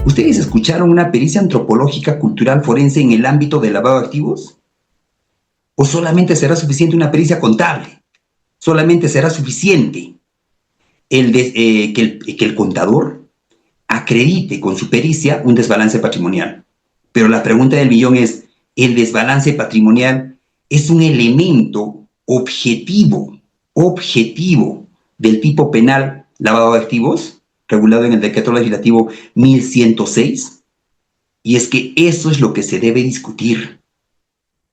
¿Ustedes escucharon una pericia antropológica cultural forense en el ámbito del lavado de activos? ¿O solamente será suficiente una pericia contable? ¿Solamente será suficiente que el contador acredite con su pericia un desbalance patrimonial? Pero la pregunta del millón es, ¿el desbalance patrimonial es un elemento objetivo del tipo penal lavado de activos, regulado en el decreto legislativo 1106? Y es que eso es lo que se debe discutir,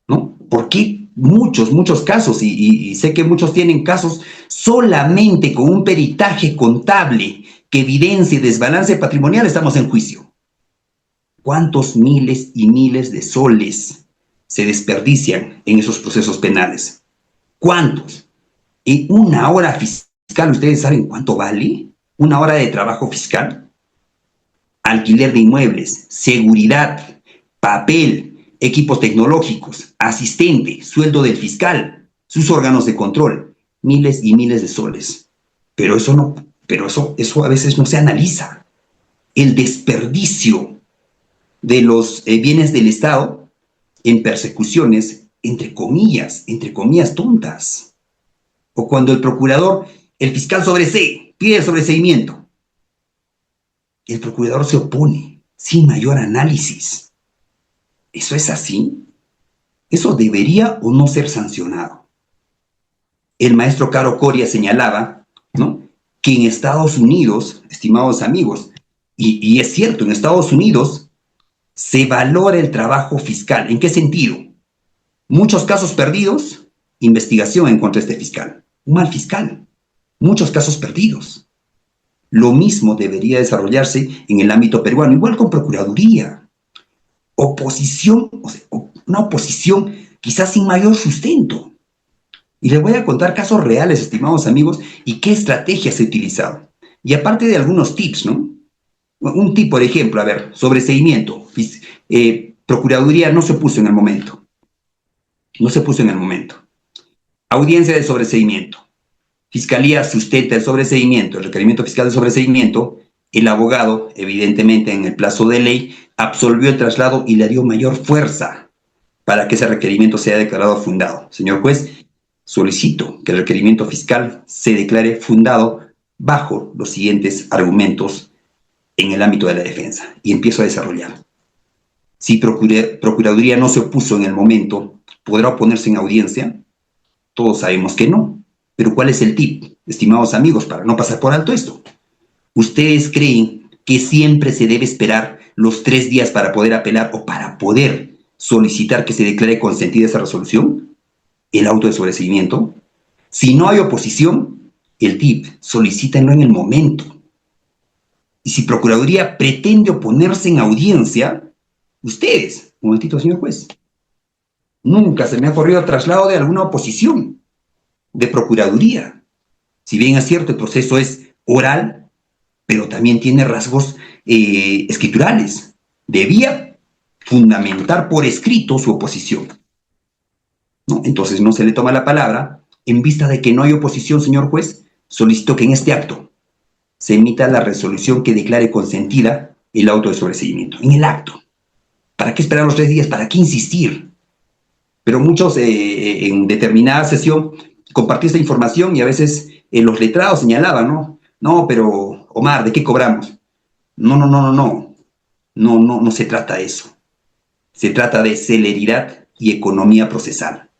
¿no? Porque muchos casos, y sé que muchos tienen casos solamente con un peritaje contable que evidencie desbalance patrimonial, estamos en juicio. ¿Cuántos miles y miles de soles se desperdician en esos procesos penales? ¿Cuántos? En una hora fiscal, ¿ustedes saben cuánto vale? Una hora de trabajo fiscal. Alquiler de inmuebles, seguridad, papel, equipos tecnológicos, asistente, sueldo del fiscal, sus órganos de control, miles y miles de soles. Pero eso a veces no se analiza. El desperdicio de los bienes del Estado en persecuciones, entre comillas tontas. O cuando el procurador, el fiscal sobresee, pide el sobreseimiento. El procurador se opone sin mayor análisis. ¿Eso es así? ¿Eso debería o no ser sancionado? El maestro Caro Coria señalaba, ¿no?, que en Estados Unidos, estimados amigos, y es cierto, en Estados Unidos se valora el trabajo fiscal. ¿En qué sentido? Muchos casos perdidos, investigación en contra de este fiscal. Un mal fiscal. Muchos casos perdidos. Lo mismo debería desarrollarse en el ámbito peruano, igual con Procuraduría. Oposición, o sea, una oposición quizás sin mayor sustento. Y les voy a contar casos reales, estimados amigos, y qué estrategias se ha utilizado. Y aparte de algunos tips, ¿no? Un tip, por ejemplo, a ver, sobreseimiento. Procuraduría no se puso en el momento. No se puso en el momento. Audiencia de sobreseimiento. Fiscalía sustenta el sobreseimiento, el requerimiento fiscal de sobreseimiento. El abogado, evidentemente en el plazo de ley, absolvió el traslado y le dio mayor fuerza para que ese requerimiento sea declarado fundado. Señor juez, solicito que el requerimiento fiscal se declare fundado bajo los siguientes argumentos en el ámbito de la defensa. Y empiezo a desarrollar. Si Procuraduría no se opuso en el momento, ¿podrá oponerse en audiencia? Todos sabemos que no. Pero ¿cuál es el tip, estimados amigos, para no pasar por alto esto? ¿Ustedes creen que siempre se debe esperar los 3 días para poder apelar o para poder solicitar que se declare consentida esa resolución? ¿El auto de sobreseimiento? Si no hay oposición, el tip, solicítenlo en el momento. Y si Procuraduría pretende oponerse en audiencia, ustedes, un momentito, señor juez, nunca se me ha ocurrido el traslado de alguna oposición de Procuraduría. Si bien es cierto, el proceso es oral, pero también tiene rasgos escriturales. Debía fundamentar por escrito su oposición, ¿no? Entonces no se le toma la palabra. En vista de que no hay oposición, señor juez, solicito que en este acto se emita la resolución que declare consentida el auto de sobreseimiento. En el acto. ¿Para qué esperar los 3 días? ¿Para qué insistir? Pero muchos en determinada sesión compartí esta información y a veces los letrados señalaban, ¿no? No, pero Omar, ¿de qué cobramos? No se trata de eso. Se trata de celeridad y economía procesal,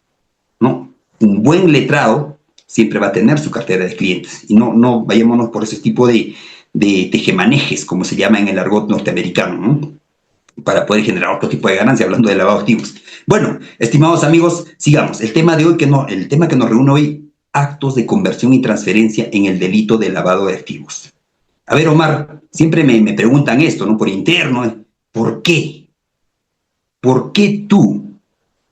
¿no? Un buen letrado siempre va a tener su cartera de clientes y no vayámonos por ese tipo de tejemanejes, como se llama en el argot norteamericano, ¿no?, para poder generar otro tipo de ganancia, hablando de lavado de activos. Bueno, estimados amigos, sigamos. El tema de hoy, el tema que nos reúne hoy, actos de conversión y transferencia en el delito de lavado de activos. A ver, Omar, siempre me preguntan esto, ¿no?, por interno, ¿por qué? ¿Por qué tú?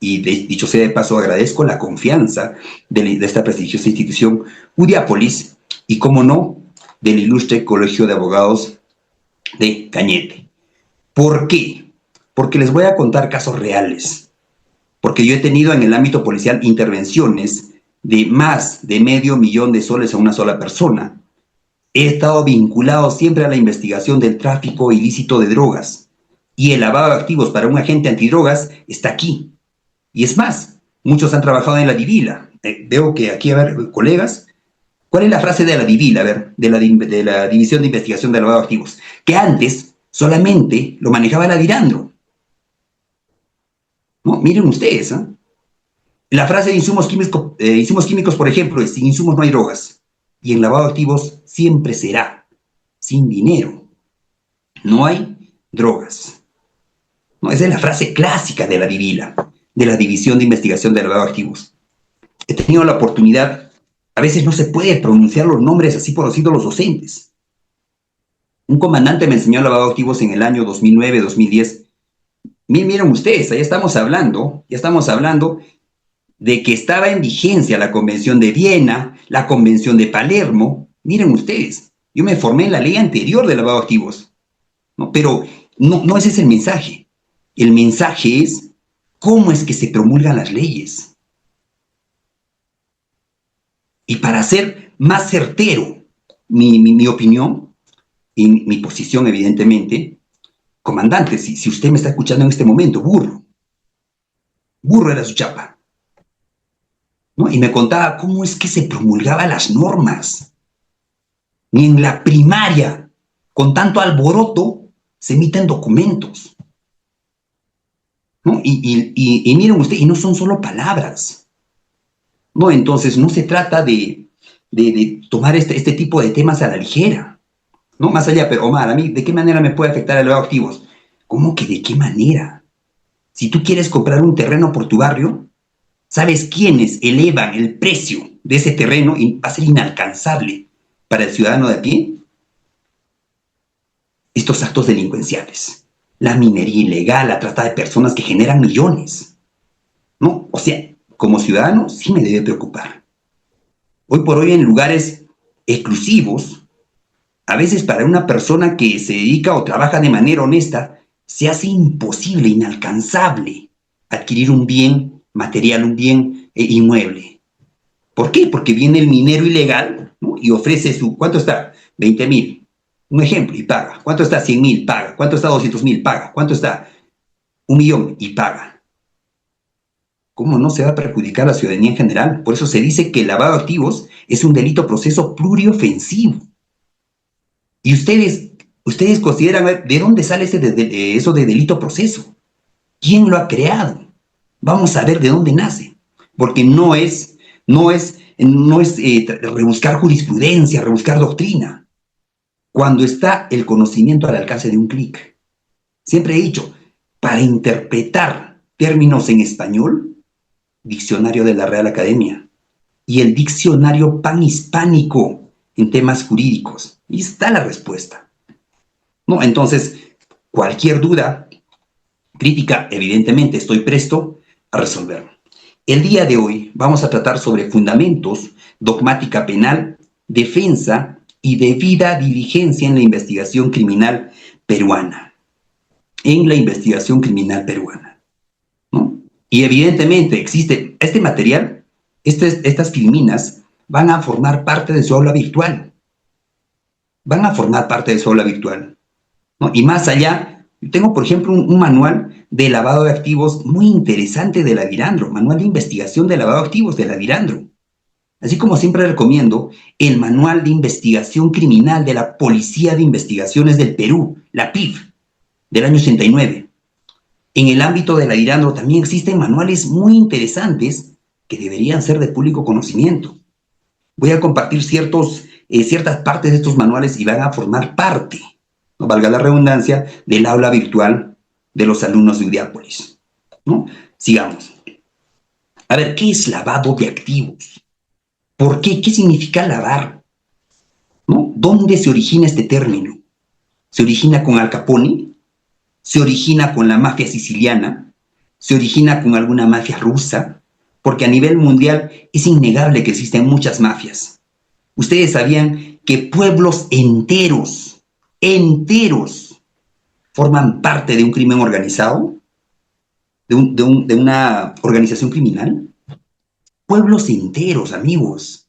Y dicho sea de paso, agradezco la confianza de esta prestigiosa institución, Udiápolis, y cómo no, del ilustre Colegio de Abogados de Cañete. ¿Por qué? Porque les voy a contar casos reales. Porque yo he tenido en el ámbito policial intervenciones de más de $500,000 de soles a una sola persona. he estado vinculado siempre a la investigación del tráfico ilícito de drogas. Y el lavado de activos para un agente antidrogas está aquí. Y es más, muchos han trabajado en la DIVILA. Veo que aquí, a ver, colegas, ¿cuál es la frase de la DIVILA? A ver, de la División de Investigación de Lavado de Activos. Que antes solamente lo manejaba la DIRANDRO. ¿No? Miren ustedes, ¿eh? La frase de insumos químicos, por ejemplo, es: sin insumos no hay drogas. Y en lavado de activos siempre será: sin dinero no hay drogas. ¿No? Esa es la frase clásica de la DIVILA, de la División de Investigación de Lavado de Activos. He tenido la oportunidad, a veces no se puede pronunciar los nombres así por los docentes. Un comandante me enseñó lavado de activos en el año 2009, 2010. Miren ustedes, ya estamos hablando de que estaba en vigencia la Convención de Viena, la Convención de Palermo. Miren ustedes, yo me formé en la ley anterior de lavado de activos, ¿no? Pero no ese es el mensaje. El mensaje es cómo es que se promulgan las leyes. Y para ser más certero mi opinión y mi posición, evidentemente, comandante, si usted me está escuchando en este momento, burro era su chapa, ¿no? Y me contaba cómo es que se promulgaban las normas. Ni en la primaria, con tanto alboroto, se emiten documentos, ¿no? Y miren ustedes, y no son solo palabras, ¿no? Entonces no se trata de tomar este tipo de temas a la ligera, ¿no? Más allá, pero Omar, a mí, ¿de qué manera me puede afectar el lavado de activos? ¿Cómo que de qué manera? Si tú quieres comprar un terreno por tu barrio, ¿sabes quiénes elevan el precio de ese terreno y va a ser inalcanzable para el ciudadano de a pie? Estos actos delincuenciales, la minería ilegal, la trata de personas que generan millones, ¿no? O sea, como ciudadano sí me debe preocupar. Hoy por hoy en lugares exclusivos, a veces para una persona que se dedica o trabaja de manera honesta, se hace imposible, inalcanzable, adquirir un bien material, un bien inmueble. ¿Por qué? Porque viene el minero ilegal, ¿no? Y ofrece ¿cuánto está? 20,000. Un ejemplo, y paga. ¿Cuánto está? 100,000, paga. ¿Cuánto está? 200,000, paga. ¿Cuánto está? 1,000,000 y paga. ¿Cómo no se va a perjudicar a la ciudadanía en general? Por eso se dice que el lavado de activos es un delito proceso pluriofensivo. Y ustedes consideran, ¿de dónde sale eso de delito proceso? ¿Quién lo ha creado? Vamos a ver de dónde nace. Porque no es rebuscar jurisprudencia, rebuscar doctrina. Cuando está el conocimiento al alcance de un clic. Siempre he dicho, para interpretar términos en español, diccionario de la Real Academia y el diccionario panhispánico en temas jurídicos. Y está la respuesta, ¿no? Entonces, cualquier duda, crítica, evidentemente estoy presto a resolverlo. El día de hoy vamos a tratar sobre fundamentos, dogmática penal, defensa y debida diligencia en la investigación criminal peruana. ¿No? Y evidentemente existe este material, estas criminas van a formar parte de su aula virtual. ¿No? Y más allá, tengo por ejemplo un manual de lavado de activos muy interesante de la DIRANDRO, manual de investigación de lavado de activos de la DIRANDRO. Así como siempre recomiendo el manual de investigación criminal de la Policía de Investigaciones del Perú, la PIF, del año 89. En el ámbito de la DIRANDRO también existen manuales muy interesantes que deberían ser de público conocimiento. Voy a compartir ciertas partes de estos manuales y van a formar parte, no valga la redundancia, del aula virtual de los alumnos de Udiápolis, ¿no? Sigamos. A ver, ¿qué es lavado de activos? ¿Por qué? ¿Qué significa lavar? ¿No? ¿Dónde se origina este término? ¿Se origina con Al Capone? ¿Se origina con la mafia siciliana? ¿Se origina con alguna mafia rusa? Porque a nivel mundial es innegable que existen muchas mafias. ¿Ustedes sabían que pueblos enteros, forman parte de un crimen organizado? ¿De una organización criminal? Pueblos enteros, amigos.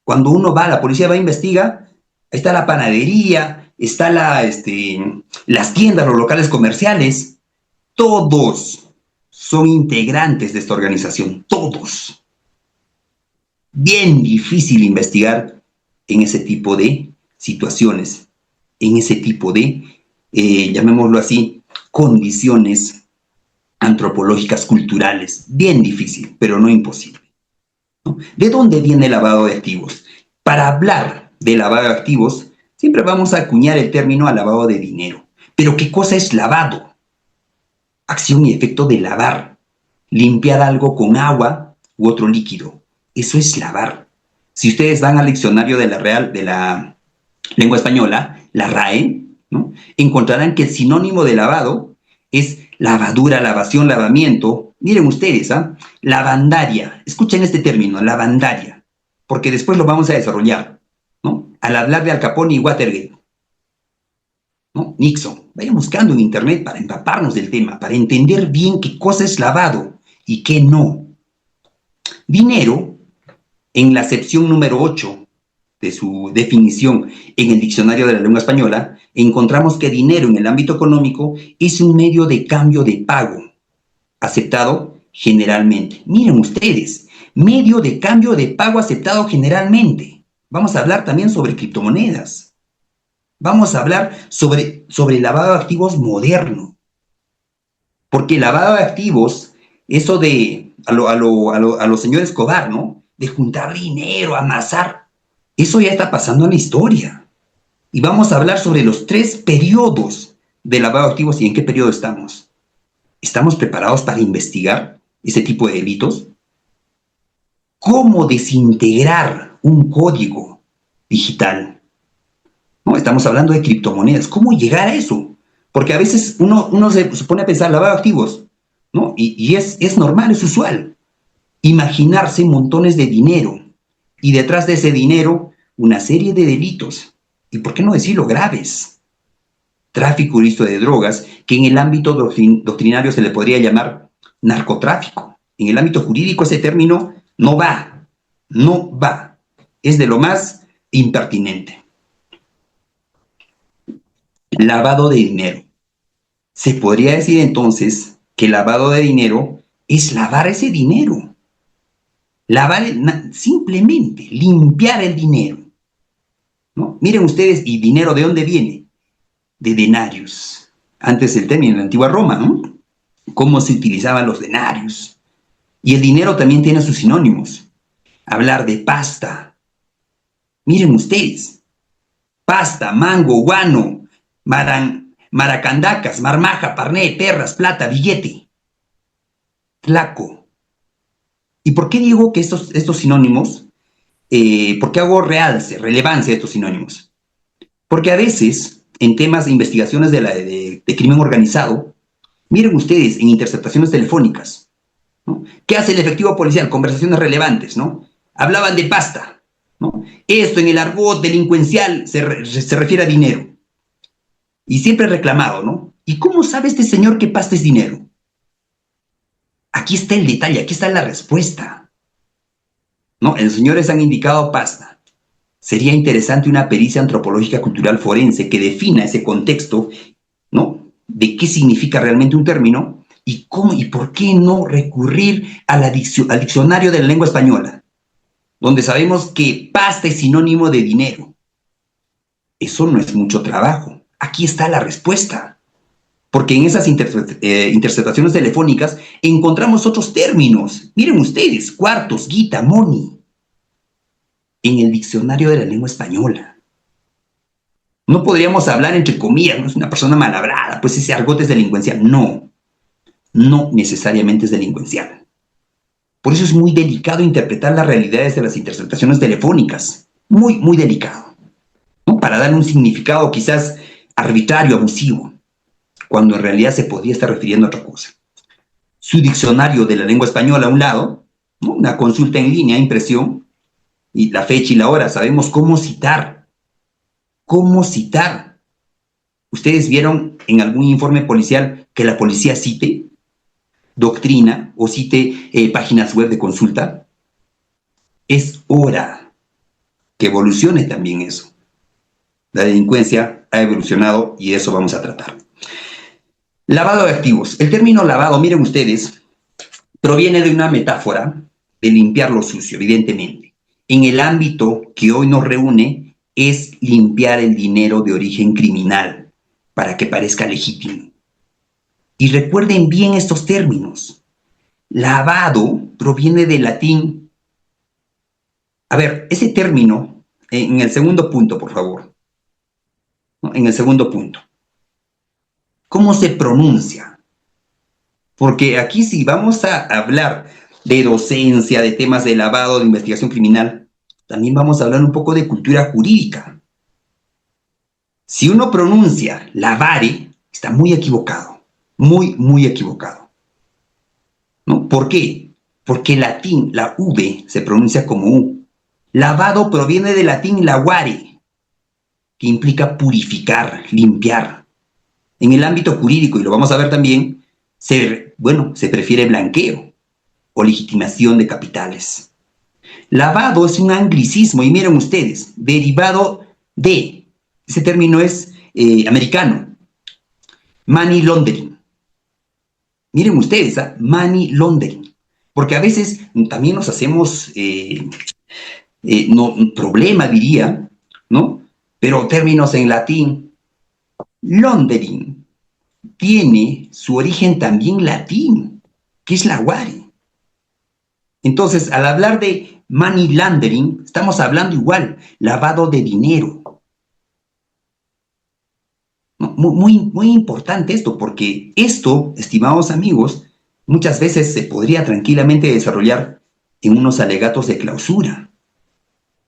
Cuando la policía va a investigar, Ahí está la panadería, está las tiendas, los locales comerciales. Todos son integrantes de esta organización, todos. Bien difícil investigar en ese tipo de situaciones, en ese tipo de, llamémoslo así, condiciones antropológicas, culturales. Bien difícil, pero no imposible, ¿no? ¿De dónde viene el lavado de activos? Para hablar de lavado de activos, siempre vamos a acuñar el término a lavado de dinero. Pero ¿qué cosa es lavado? Acción y efecto de lavar. Limpiar algo con agua u otro líquido. Eso es lavar. Si ustedes van al diccionario de la lengua española, la RAE, ¿no?, encontrarán que el sinónimo de lavado es lavadura, lavación, lavamiento. Miren ustedes, lavandaria. Escuchen este término, lavandaria, porque después lo vamos a desarrollar, ¿no? Al hablar de Al Capone y Watergate, ¿no? Nixon. Vayan buscando en internet para empaparnos del tema, para entender bien qué cosa es lavado y qué no. Dinero, en la acepción número 8 de su definición en el diccionario de la lengua española, encontramos que dinero en el ámbito económico es un medio de cambio de pago, aceptado generalmente. Miren ustedes, medio de cambio de pago aceptado generalmente. Vamos a hablar también sobre criptomonedas. Vamos a hablar sobre lavado de activos moderno. Porque lavado de activos, eso de a los señores Escobar, ¿no?, de juntar dinero, amasar, eso ya está pasando en la historia. Y vamos a hablar sobre los 3 periodos de lavado de activos y en qué periodo estamos. ¿Estamos preparados para investigar ese tipo de delitos? ¿Cómo desintegrar un código digital? No, estamos hablando de criptomonedas. ¿Cómo llegar a eso? Porque a veces uno se pone a pensar lavado de activos, ¿no? Y es normal, es usual. Imaginarse montones de dinero y detrás de ese dinero una serie de delitos. ¿Y por qué no decirlo graves? Tráfico ilícito de drogas, que en el ámbito doctrinario se le podría llamar narcotráfico. En el ámbito jurídico ese término no va. Es de lo más impertinente. Lavado de dinero. Se podría decir entonces que lavado de dinero es lavar ese dinero. Lavar, simplemente, limpiar el dinero, ¿no? Miren ustedes, ¿y dinero de dónde viene? De denarios. Antes el término en la antigua Roma, ¿no? Cómo se utilizaban los denarios. Y el dinero también tiene sus sinónimos. Hablar de pasta. Miren ustedes. Pasta, mango, guano, maracandacas, marmaja, parné, perras, plata, billete. Tlaco. ¿Y por qué digo que estos sinónimos, por qué hago relevancia de estos sinónimos? Porque a veces, en temas de investigaciones de crimen organizado, miren ustedes, en interceptaciones telefónicas, ¿no?, ¿qué hace el efectivo policial? Conversaciones relevantes, ¿no? Hablaban de pasta, ¿no? Esto en el argot delincuencial se refiere a dinero. Y siempre reclamado, ¿no? ¿Y cómo sabe este señor que pasta es dinero? Aquí está el detalle, aquí está la respuesta, ¿no? Los señores han indicado pasta. Sería interesante una pericia antropológica cultural forense que defina ese contexto, ¿no?, de qué significa realmente un término y cómo y por qué no recurrir al diccionario de la lengua española, donde sabemos que pasta es sinónimo de dinero. Eso no es mucho trabajo. Aquí está la respuesta. Porque en esas interceptaciones telefónicas encontramos otros términos. Miren ustedes, cuartos, guita, money. En el diccionario de la lengua española. No podríamos hablar entre comillas, no es una persona mal hablada, pues ese argot es delincuencial. No necesariamente es delincuencial. Por eso es muy delicado interpretar las realidades de las interceptaciones telefónicas. Muy delicado, ¿no? Para dar un significado quizás arbitrario, abusivo, cuando en realidad se podría estar refiriendo a otra cosa. Su diccionario de la lengua española a un lado, ¿no?, una consulta en línea, impresión, y la fecha y la hora, sabemos cómo citar. ¿Cómo citar? ¿Ustedes vieron en algún informe policial que la policía cite doctrina o cite páginas web de consulta? Es hora que evolucione también eso. La delincuencia ha evolucionado y eso vamos a tratar. Lavado de activos. El término lavado, miren ustedes, proviene de una metáfora de limpiar lo sucio, evidentemente. En el ámbito que hoy nos reúne es limpiar el dinero de origen criminal para que parezca legítimo. Y recuerden bien estos términos. Lavado proviene del latín. A ver, ese término, en el segundo punto, por favor. En el segundo punto. ¿Cómo se pronuncia? Porque aquí si vamos a hablar de docencia, de temas de lavado, de investigación criminal, también vamos a hablar un poco de cultura jurídica. Si uno pronuncia lavare, está muy equivocado, muy equivocado. ¿No? ¿Por qué? Porque en latín la V se pronuncia como U. Lavado proviene del latín lavare, que implica purificar, limpiar. En el ámbito jurídico, y lo vamos a ver también, se prefiere blanqueo o legitimación de capitales. Lavado es un anglicismo, y miren ustedes, derivado de, ese término es americano, money laundering. Miren ustedes, money laundering, porque a veces también nos hacemos problema, diría, ¿no? Pero términos en latín, laundering tiene su origen también latín, que es lavare. Entonces, al hablar de money laundering, estamos hablando igual, lavado de dinero. Muy importante esto, porque esto, estimados amigos, muchas veces se podría tranquilamente desarrollar en unos alegatos de clausura,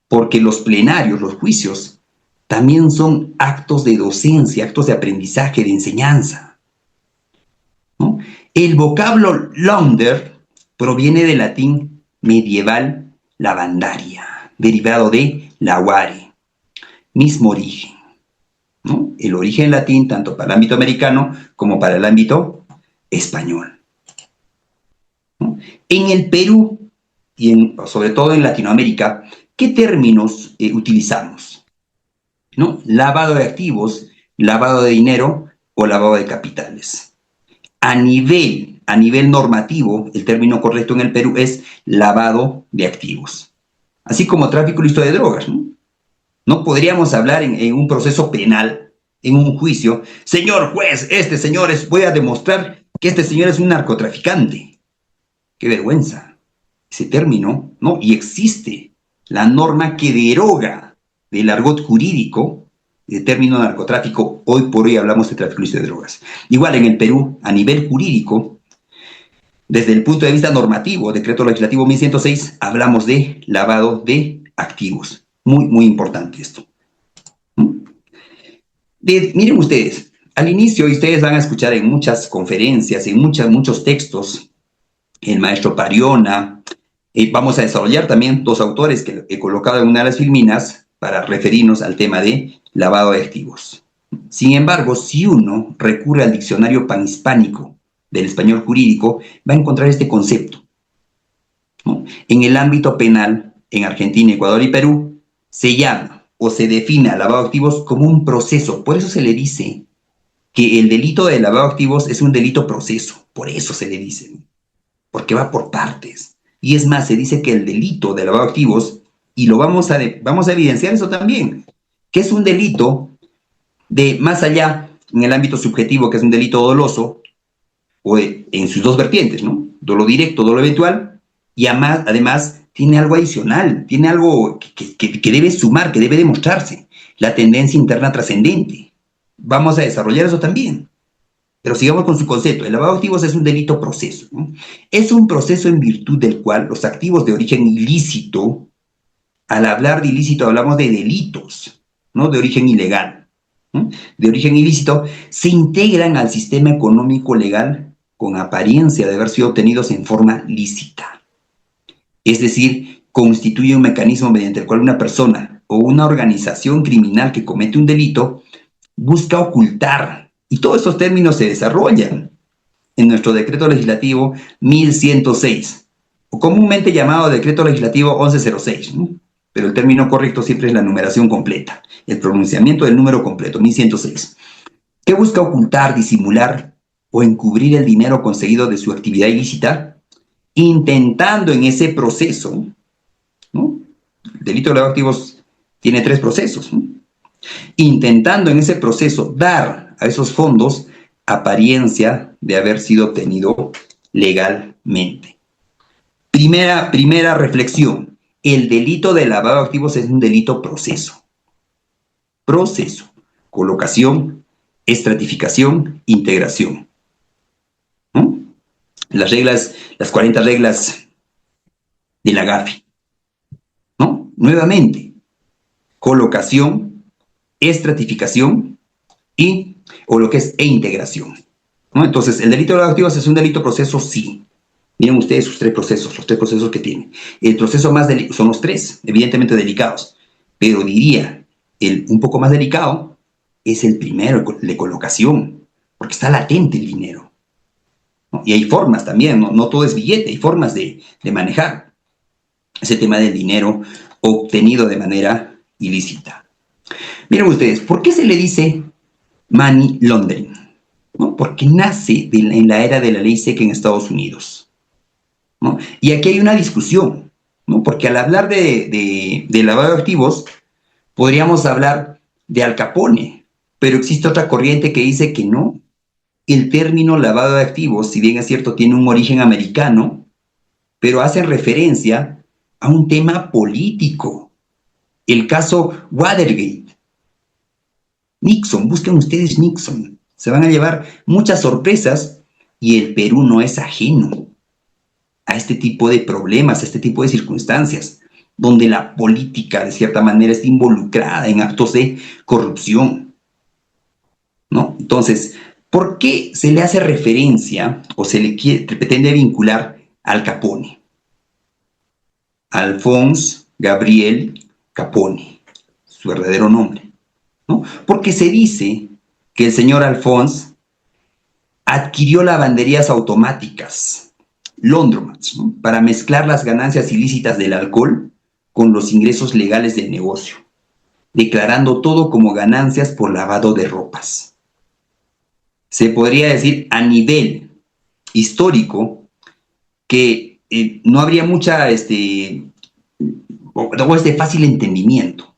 porque los plenarios, los juicios, también son actos de docencia, actos de aprendizaje, de enseñanza, ¿no? El vocablo launder proviene del latín medieval lavandaria, derivado de lavare, mismo origen, ¿no? El origen latín tanto para el ámbito americano como para el ámbito español, ¿no? En el Perú y sobre todo en Latinoamérica, ¿qué términos utilizamos? ¿No? Lavado de activos, lavado de dinero o lavado de capitales. A nivel normativo, el término correcto en el Perú es lavado de activos. Así como tráfico ilícito de drogas, ¿no? No podríamos hablar en un proceso penal, en un juicio, señor juez, voy a demostrar que este señor es un narcotraficante. ¡Qué vergüenza! Ese término, ¿no? Y existe la norma que deroga del argot jurídico el término narcotráfico. Hoy por hoy hablamos de tráfico ilícito de drogas. Igual en el Perú, a nivel jurídico, desde el punto de vista normativo, decreto legislativo 1106, hablamos de lavado de activos. Muy importante esto. Miren ustedes, al inicio, y ustedes van a escuchar en muchas conferencias, en muchos textos, el maestro Pariona, vamos a desarrollar también dos autores que he colocado en una de las filminas para referirnos al tema de lavado de activos. Sin embargo, si uno recurre al diccionario panhispánico del español jurídico, va a encontrar este concepto, ¿no? En el ámbito penal, en Argentina, Ecuador y Perú, se llama o se define al lavado de activos como un proceso. Por eso se le dice que el delito de lavado de activos es un delito proceso. Por eso se le dice, porque va por partes. Y es más, se dice que el delito de lavado de activos, y lo vamos a evidenciar eso también, que es un delito de más allá en el ámbito subjetivo, que es un delito doloso, o en sus dos vertientes, ¿no? Dolo directo, dolo eventual, y además tiene algo adicional, tiene algo que debe sumar, que debe demostrarse, la tendencia interna trascendente. Vamos a desarrollar eso también. Pero sigamos con su concepto. El lavado de activos es un delito proceso, ¿no? Es un proceso en virtud del cual los activos de origen ilícito, al hablar de ilícito hablamos de delitos, ¿no? De origen ilegal, ¿no? De origen ilícito, se integran al sistema económico legal con apariencia de haber sido obtenidos en forma lícita. Es decir, constituye un mecanismo mediante el cual una persona o una organización criminal que comete un delito busca ocultar, y todos estos términos se desarrollan en nuestro decreto legislativo 1106, o comúnmente llamado decreto legislativo 1106, ¿no? pero el término correcto siempre es la numeración completa, el pronunciamiento del número completo, 1106. ¿Qué busca ocultar, disimular o encubrir el dinero conseguido de su actividad ilícita? Intentando en ese proceso, ¿no? El delito de lavado de activos tiene 3 procesos, ¿no? Intentando en ese proceso dar a esos fondos apariencia de haber sido obtenido legalmente. Primera reflexión. El delito de lavado de activos es un delito proceso. Proceso. Colocación, estratificación, integración. ¿No? Las 40 reglas de la GAFI. ¿No? Nuevamente, colocación, estratificación o lo que es integración. ¿No? Entonces, el delito de lavado de activos es un delito proceso, sí. Miren ustedes sus 3 procesos, los 3 procesos que tiene. El proceso más son los 3, evidentemente delicados, pero diría, el un poco más delicado es el primero, el de colocación, porque está latente el dinero, ¿no? Y hay formas también, no todo es billete, hay formas de manejar ese tema del dinero obtenido de manera ilícita. Miren ustedes, ¿por qué se le dice money laundering? ¿No? Porque nace en la era de la ley seca en Estados Unidos. ¿No? Y aquí hay una discusión, ¿no? Porque al hablar de lavado de activos, podríamos hablar de Al Capone, pero existe otra corriente que dice que no. El término lavado de activos, si bien es cierto, tiene un origen americano, pero hace referencia a un tema político. El caso Watergate. Nixon, busquen ustedes Nixon. Se van a llevar muchas sorpresas y el Perú no es ajeno a este tipo de problemas, a este tipo de circunstancias, donde la política, de cierta manera, está involucrada en actos de corrupción, ¿no? Entonces, ¿por qué se le hace referencia o se le pretende vincular Al Capone? Alphonse Gabriel Capone, su verdadero nombre, ¿no? Porque se dice que el señor Alphonse adquirió lavanderías automáticas, laundromats, ¿no? Para mezclar las ganancias ilícitas del alcohol con los ingresos legales del negocio, declarando todo como ganancias por lavado de ropas. Se podría decir a nivel histórico que no habría mucha o es de fácil entendimiento,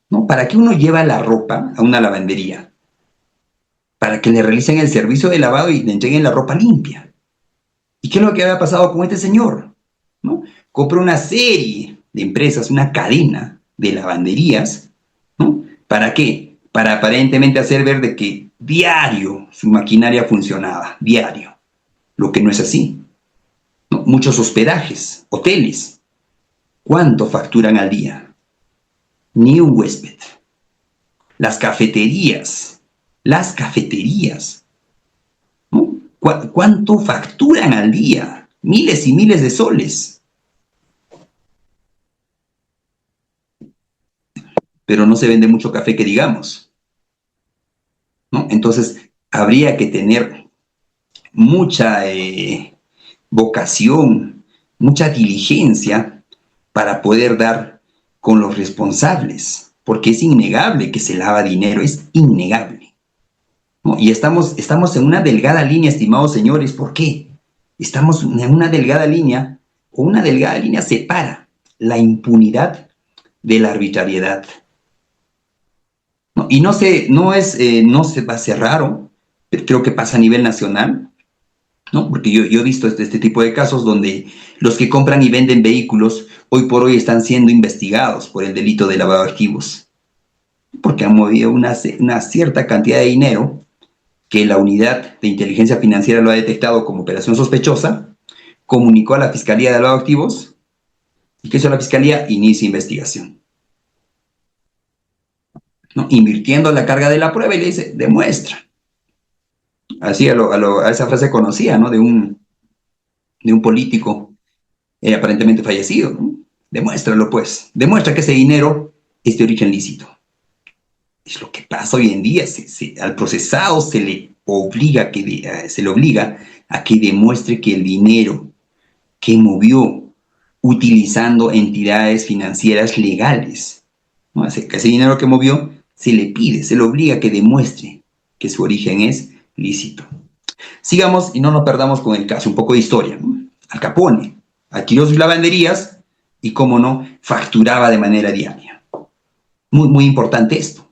¿no? ¿Para qué uno lleva la ropa a una lavandería? Para que le realicen el servicio de lavado y le entreguen la ropa limpia. ¿Y qué es lo que había pasado con este señor? ¿No? Compró una serie de empresas, una cadena de lavanderías, ¿no? ¿Para qué? Para aparentemente hacer ver de que diario su maquinaria funcionaba, diario. Lo que no es así, ¿no? Muchos hospedajes, hoteles. ¿Cuánto facturan al día? Ni un huésped. Las cafeterías, ¿no? ¿Cuánto facturan al día? Miles y miles de soles. Pero no se vende mucho café que digamos, ¿no? Entonces, habría que tener mucha vocación, mucha diligencia para poder dar con los responsables, porque es innegable que se lava dinero, es innegable. ¿No? Y estamos en una delgada línea, estimados señores. ¿Por qué? Estamos en una delgada línea, o una delgada línea separa la impunidad de la arbitrariedad. ¿No? Y no se va a hacer raro, pero creo que pasa a nivel nacional, ¿no? Porque yo he visto este tipo de casos donde los que compran y venden vehículos hoy por hoy están siendo investigados por el delito de lavado de activos, porque han movido una cierta cantidad de dinero que la unidad de inteligencia financiera lo ha detectado como operación sospechosa, comunicó a la Fiscalía de Lavado de Activos, y ¿qué hizo la Fiscalía? Inicia investigación, ¿no? Invirtiendo la carga de la prueba y le dice, demuestra. Así a esa frase conocida, ¿no? De un político aparentemente fallecido, ¿no? Demuéstralo, pues. Demuestra que ese dinero es de origen lícito. Es lo que pasa hoy en día. Al procesado se le obliga a que demuestre que el dinero que movió utilizando entidades financieras legales, ¿no? Ese dinero que movió se le pide, se le obliga a que demuestre que su origen es lícito. Sigamos y no nos perdamos con el caso, un poco de historia, ¿no? Al Capone adquirió sus lavanderías y, cómo no, facturaba de manera diaria. Muy importante esto.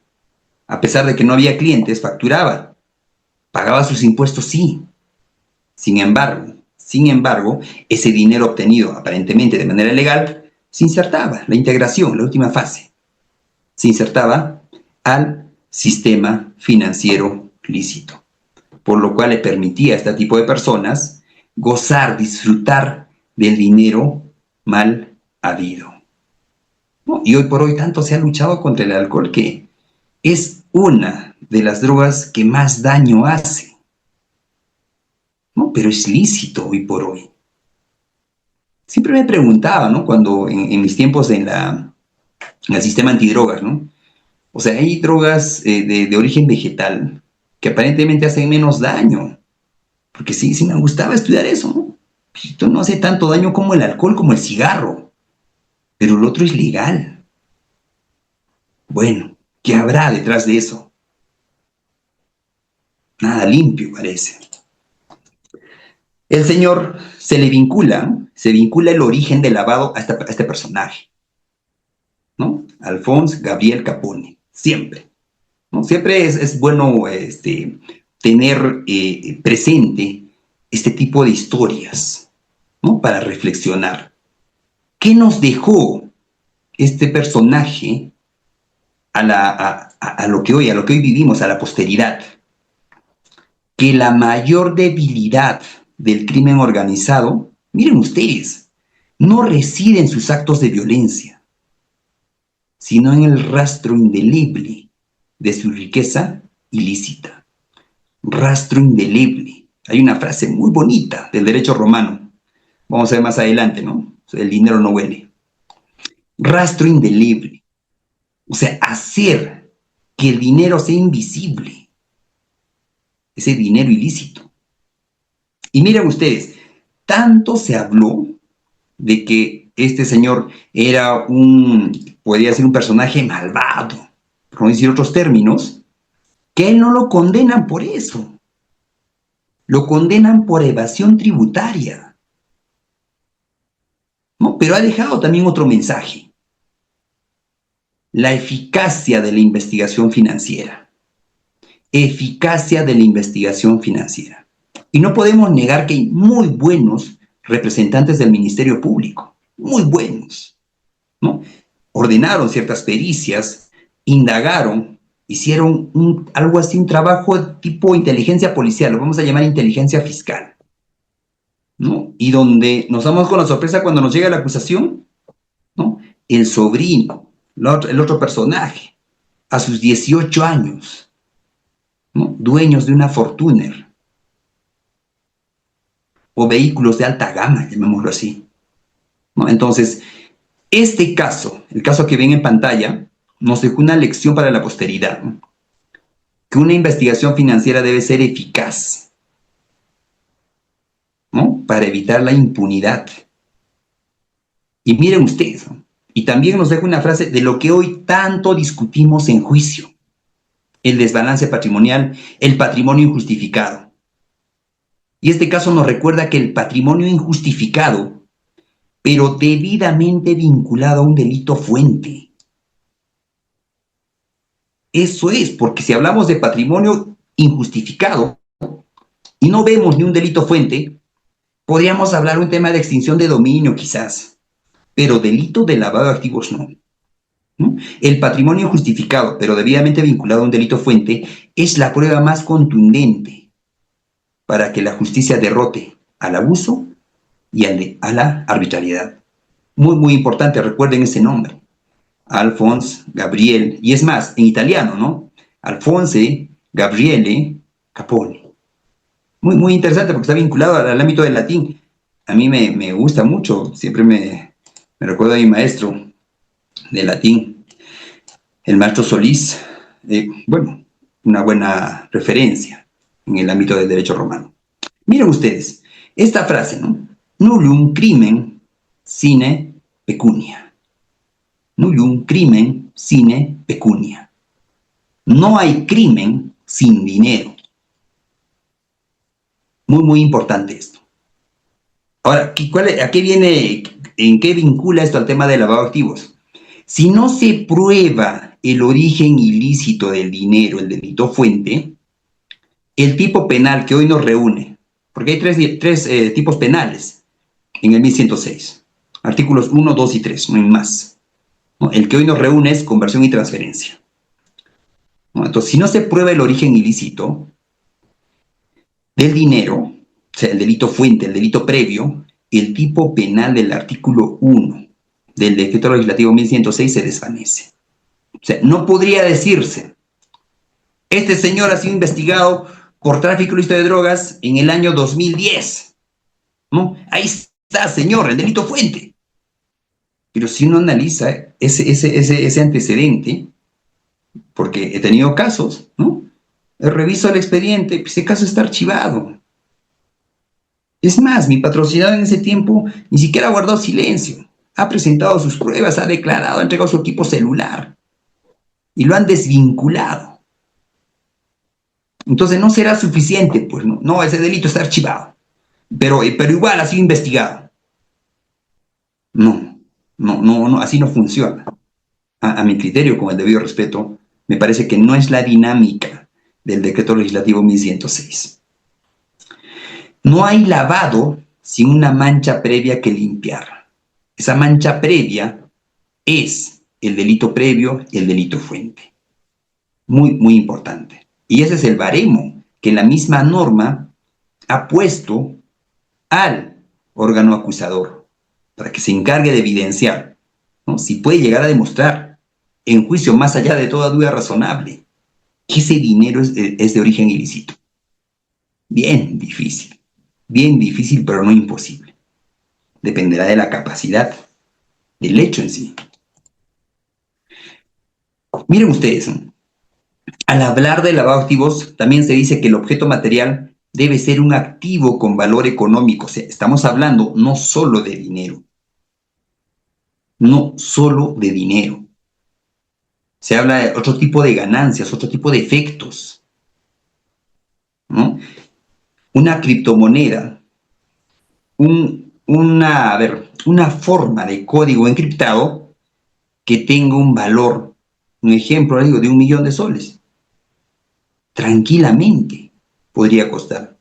A pesar de que no había clientes, facturaba. Pagaba sus impuestos, sí. Sin embargo, ese dinero obtenido aparentemente de manera legal se insertaba, la integración, la última fase, se insertaba al sistema financiero lícito, por lo cual le permitía a este tipo de personas gozar, disfrutar del dinero mal habido, ¿no? Y hoy por hoy tanto se ha luchado contra el alcohol que es una de las drogas que más daño hace, ¿no? Pero es lícito hoy por hoy. Siempre me preguntaba, ¿no? Cuando en mis tiempos en el sistema antidrogas, ¿no? O sea, hay drogas de origen vegetal que aparentemente hacen menos daño. Porque sí me gustaba estudiar eso, ¿no? Esto no hace tanto daño como el alcohol, como el cigarro. Pero el otro es legal. Bueno, ¿qué habrá detrás de eso? Nada limpio parece. El señor se vincula el origen del lavado a este personaje, ¿no? Alphonse Gabriel Capone, siempre, ¿no? Siempre es bueno tener presente este tipo de historias, ¿no? Para reflexionar. ¿Qué nos dejó este personaje a lo que hoy vivimos, a la posteridad? Que la mayor debilidad del crimen organizado, miren ustedes, no reside en sus actos de violencia, sino en el rastro indeleble de su riqueza ilícita. Rastro indeleble. Hay una frase muy bonita del derecho romano. Vamos a ver más adelante, ¿no? El dinero no huele. Rastro indeleble. O sea, hacer que el dinero sea invisible. Ese dinero ilícito. Y miren ustedes, tanto se habló de que este señor era podría ser un personaje malvado, por no decir otros términos, que él no lo condenan por eso. Lo condenan por evasión tributaria, ¿no? Pero ha dejado también otro mensaje. La eficacia de la investigación financiera. Eficacia de la investigación financiera. Y no podemos negar que hay muy buenos representantes del Ministerio Público, muy buenos, ¿no? Ordenaron ciertas pericias, indagaron, hicieron algo así, un trabajo tipo inteligencia policial, lo vamos a llamar inteligencia fiscal, ¿no? Y donde nos damos con la sorpresa cuando nos llega la acusación, ¿no? El sobrino, el otro personaje, a sus 18 años, ¿no? Dueños de una Fortuner, o vehículos de alta gama, llamémoslo así, ¿no? Entonces, este caso, el caso que ven en pantalla, nos dejó una lección para la posteridad, ¿no? Que una investigación financiera debe ser eficaz, ¿no? Para evitar la impunidad. Y miren ustedes, ¿no? Y también nos deja una frase de lo que hoy tanto discutimos en juicio: el desbalance patrimonial, el patrimonio injustificado. Y este caso nos recuerda que el patrimonio injustificado, pero debidamente vinculado a un delito fuente. Eso es, porque si hablamos de patrimonio injustificado y no vemos ni un delito fuente, podríamos hablar un tema de extinción de dominio quizás, pero delito de lavado de activos no. ¿No? El patrimonio injustificado, pero debidamente vinculado a un delito fuente, es la prueba más contundente para que la justicia derrote al abuso y a la arbitrariedad. Muy importante, recuerden ese nombre: Alphonse Gabriel, y es más, en italiano, ¿no? Alphonse Gabriele Capone. Muy interesante porque está vinculado al ámbito del latín. A mí me gusta mucho, siempre me recuerdo a mi maestro de latín, el maestro Solís. Bueno, una buena referencia en el ámbito del derecho romano. Miren ustedes, esta frase, ¿no? Nullum crimen sine pecunia. Nullum crimen sine pecunia. No hay crimen sin dinero. Muy, muy importante esto. Ahora, ¿a qué viene, en qué vincula esto al tema de lavado de activos? Si no se prueba el origen ilícito del dinero, el delito fuente, el tipo penal que hoy nos reúne, porque hay tres tipos penales en el 1106, artículos 1, 2 y 3, no hay más. ¿No? El que hoy nos reúne es conversión y transferencia. ¿No? Entonces, si no se prueba el origen ilícito del dinero, o sea, el delito fuente, el delito previo, el tipo penal del artículo 1 del decreto legislativo 1106 se desvanece. O sea, no podría decirse, este señor ha sido investigado por tráfico ilícito de drogas en el año 2010. ¿No? Ahí está, señor, el delito fuente. Pero si uno analiza ese antecedente, porque he tenido casos, ¿no? Reviso el expediente, pues ese caso está archivado. Es más, mi patrocinador en ese tiempo ni siquiera ha guardado silencio. Ha presentado sus pruebas, ha declarado, ha entregado su equipo celular. Y lo han desvinculado. Entonces no será suficiente, pues no, ese delito está archivado. Pero igual ha sido investigado. No, así no funciona. A mi criterio, con el debido respeto, me parece que no es la dinámica del decreto legislativo 1106. No hay lavado sin una mancha previa que limpiar. Esa mancha previa es el delito previo y el delito fuente. Muy, muy importante. Y ese es el baremo que la misma norma ha puesto al órgano acusador para que se encargue de evidenciar, ¿no? Si puede llegar a demostrar en juicio, más allá de toda duda razonable, que ese dinero es de origen ilícito. Bien difícil, pero no imposible. Dependerá de la capacidad del hecho en sí. Miren ustedes, al hablar de lavado de activos, también se dice que el objeto material debe ser un activo con valor económico. O sea, estamos hablando no solo de dinero. No solo de dinero. Se habla de otro tipo de ganancias, otro tipo de efectos, ¿no? Una criptomoneda, una forma de código encriptado que tenga un valor, un ejemplo, digo, de 1 millón de soles. Tranquilamente podría costar.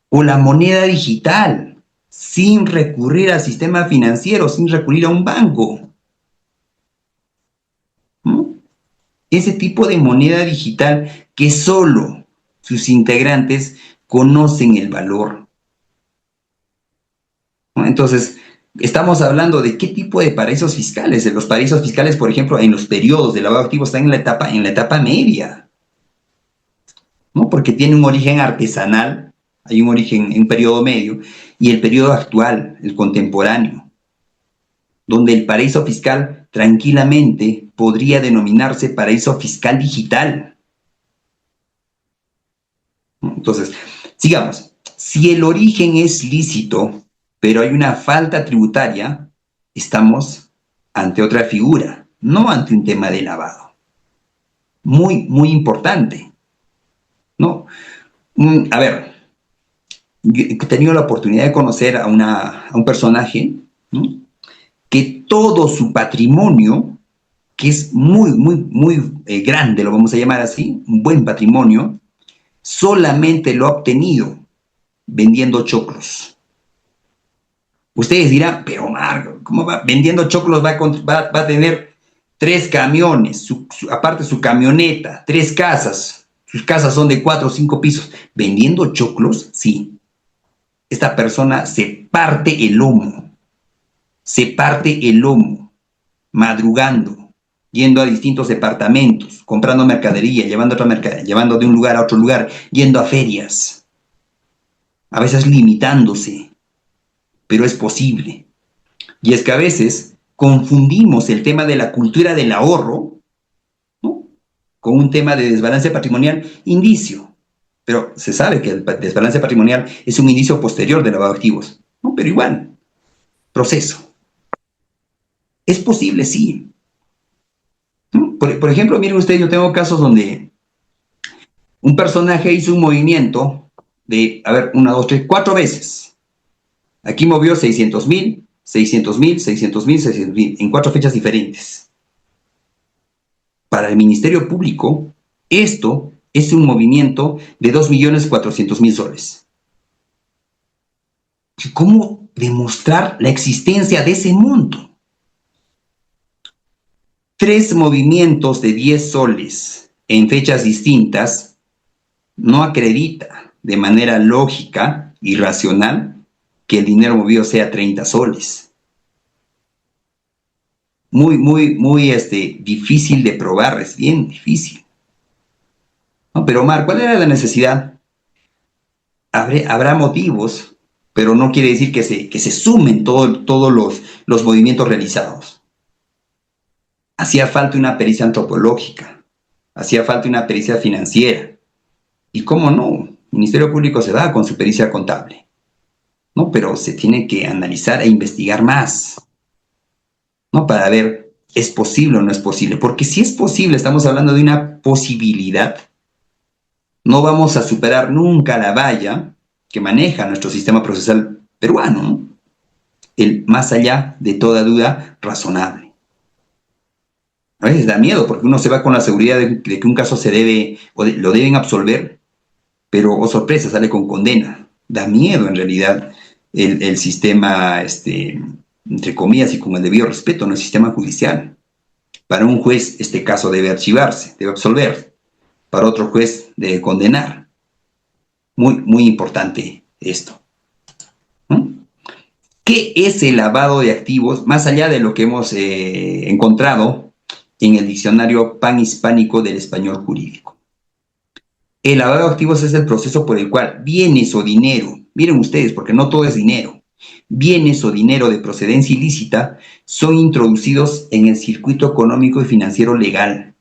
O la moneda digital, sin recurrir al sistema financiero, sin recurrir a un banco. ¿No? Ese tipo de moneda digital que solo sus integrantes conocen el valor. ¿No? Entonces, estamos hablando de qué tipo de paraísos fiscales. Los paraísos fiscales, por ejemplo, en los periodos de lavado de activos están en la etapa media, ¿no? Porque tiene un origen artesanal, hay un origen en un periodo medio, y el periodo actual, el contemporáneo, donde el paraíso fiscal tranquilamente podría denominarse paraíso fiscal digital. Entonces, sigamos. Si el origen es lícito, pero hay una falta tributaria, estamos ante otra figura, no ante un tema de lavado. Muy, muy importante, ¿no? A ver, yo he tenido la oportunidad de conocer a un personaje, ¿no? Que todo su patrimonio, que es muy, muy, muy grande, lo vamos a llamar así, un buen patrimonio, solamente lo ha obtenido vendiendo choclos. Ustedes dirán, pero Marco, ¿cómo va? Vendiendo choclos va a tener 3 camiones, aparte su camioneta, 3 casas. Sus casas son de 4 o 5 pisos. ¿Vendiendo choclos? Sí. Esta persona se parte el lomo. Madrugando, yendo a distintos departamentos, comprando mercadería, llevando de un lugar a otro lugar, yendo a ferias. A veces limitándose, pero es posible. Y es que a veces confundimos el tema de la cultura del ahorro, ¿no?, con un tema de desbalance patrimonial, indicio. Pero se sabe que el desbalance patrimonial es un indicio posterior de lavado de activos, ¿no? Pero igual. proceso. Es posible, sí. Por ejemplo, miren ustedes, yo tengo casos donde un personaje hizo un movimiento de, 1, 2, 3, 4 veces. Aquí movió 600,000, 600,000, 600,000, 600,000, en 4 fechas diferentes. Para el Ministerio Público, esto es un movimiento de 2.400.000 soles. ¿Cómo demostrar la existencia de ese monto? 3 movimientos de 10 soles en fechas distintas no acredita de manera lógica y racional que el dinero movido sea 30 soles. Muy difícil de probar, es bien difícil. ¿No? Pero Omar, ¿cuál era la necesidad? Habrá motivos, pero no quiere decir que se sumen todos los movimientos realizados. Hacía falta una pericia antropológica, hacía falta una pericia financiera. Y cómo no, el Ministerio Público se va con su pericia contable, ¿no? Pero se tiene que analizar e investigar más, ¿no? Para ver, ¿es posible o no es posible? Porque si es posible, estamos hablando de una posibilidad. No vamos a superar nunca la valla que maneja nuestro sistema procesal peruano, ¿no? El más allá de toda duda razonable. A veces da miedo porque uno se va con la seguridad de que un caso se debe o lo deben absolver, pero, oh sorpresa, sale con condena. Da miedo en realidad el sistema, entre comillas y con el debido respeto, no el sistema judicial. Para un juez este caso debe archivarse, debe absolver. Para otro juez debe condenar. Muy importante esto. ¿No? ¿Qué es el lavado de activos? Más allá de lo que hemos encontrado en el diccionario panhispánico del español jurídico. El lavado de activos es el proceso por el cual bienes o dinero, miren ustedes, porque no todo es dinero, bienes o dinero de procedencia ilícita son introducidos en el circuito económico y financiero legal,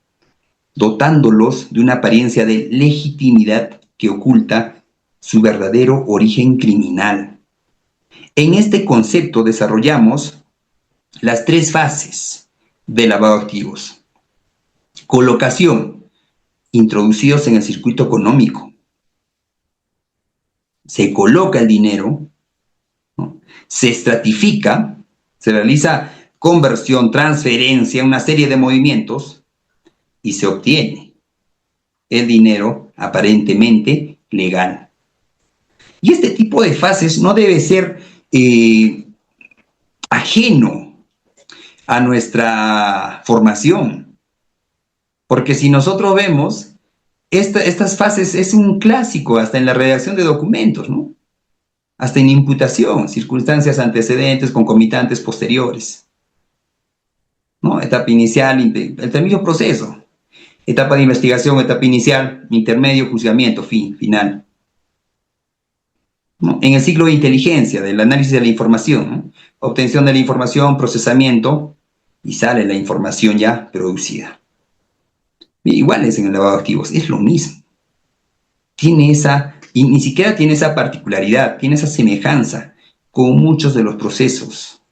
dotándolos de una apariencia de legitimidad que oculta su verdadero origen criminal. En este concepto desarrollamos las 3 fases de lavado de activos. Colocación, introducidos en el circuito económico. Se coloca el dinero, ¿no? Se estratifica, se realiza conversión, transferencia, una serie de movimientos y se obtiene el dinero aparentemente legal. Y este tipo de fases no debe ser ajeno a nuestra formación, porque si nosotros vemos, estas fases es un clásico hasta en la redacción de documentos, ¿no? Hasta en imputación, circunstancias antecedentes, concomitantes, posteriores, ¿no? Etapa inicial, el mismo proceso, etapa de investigación, etapa inicial, intermedio, juzgamiento, final. ¿No? En el ciclo de inteligencia, del análisis de la información, ¿no? Obtención de la información, procesamiento, y sale la información ya producida. Igual es en el lavado de activos, es lo mismo. Tiene y ni siquiera tiene esa particularidad, tiene esa semejanza con muchos de los procesos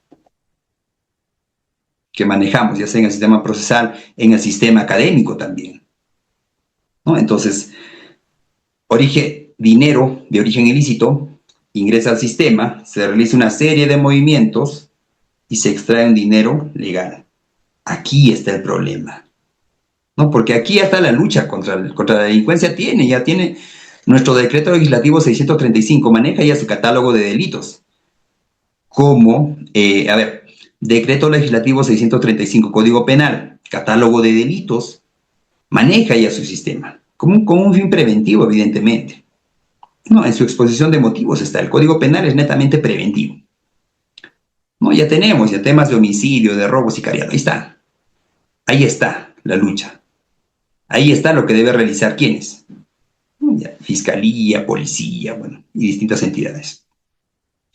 que manejamos, ya sea en el sistema procesal, en el académico también, ¿no? Entonces, dinero de origen ilícito ingresa al sistema, se realiza una serie de movimientos y se extrae un dinero legal. Aquí está el problema, ¿no? Porque aquí está la lucha contra la delincuencia, ya tiene nuestro decreto legislativo 635, maneja ya su catálogo de delitos. Como, decreto legislativo 635, Código Penal, catálogo de delitos, maneja ya su sistema, con un fin preventivo, evidentemente. No, en su exposición de motivos está, el Código Penal es netamente preventivo. No, ya tenemos temas de homicidio, de robo, sicariato, ahí está. Ahí está la lucha. Ahí está lo que debe realizar ¿quiénes? Fiscalía, policía, y distintas entidades.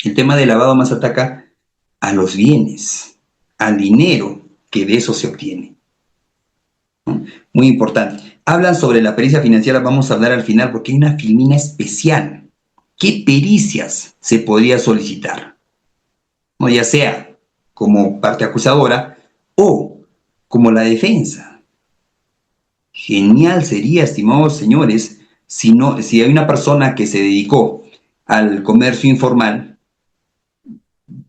El tema del lavado más ataca a los bienes, al dinero que de eso se obtiene. ¿No? Muy importante. Hablan sobre la pericia financiera, vamos a hablar al final porque hay una filmina especial. ¿Qué pericias se podría solicitar? ¿no? Ya sea como parte acusadora o como la defensa. Genial sería, estimados señores, si hay una persona que se dedicó al comercio informal.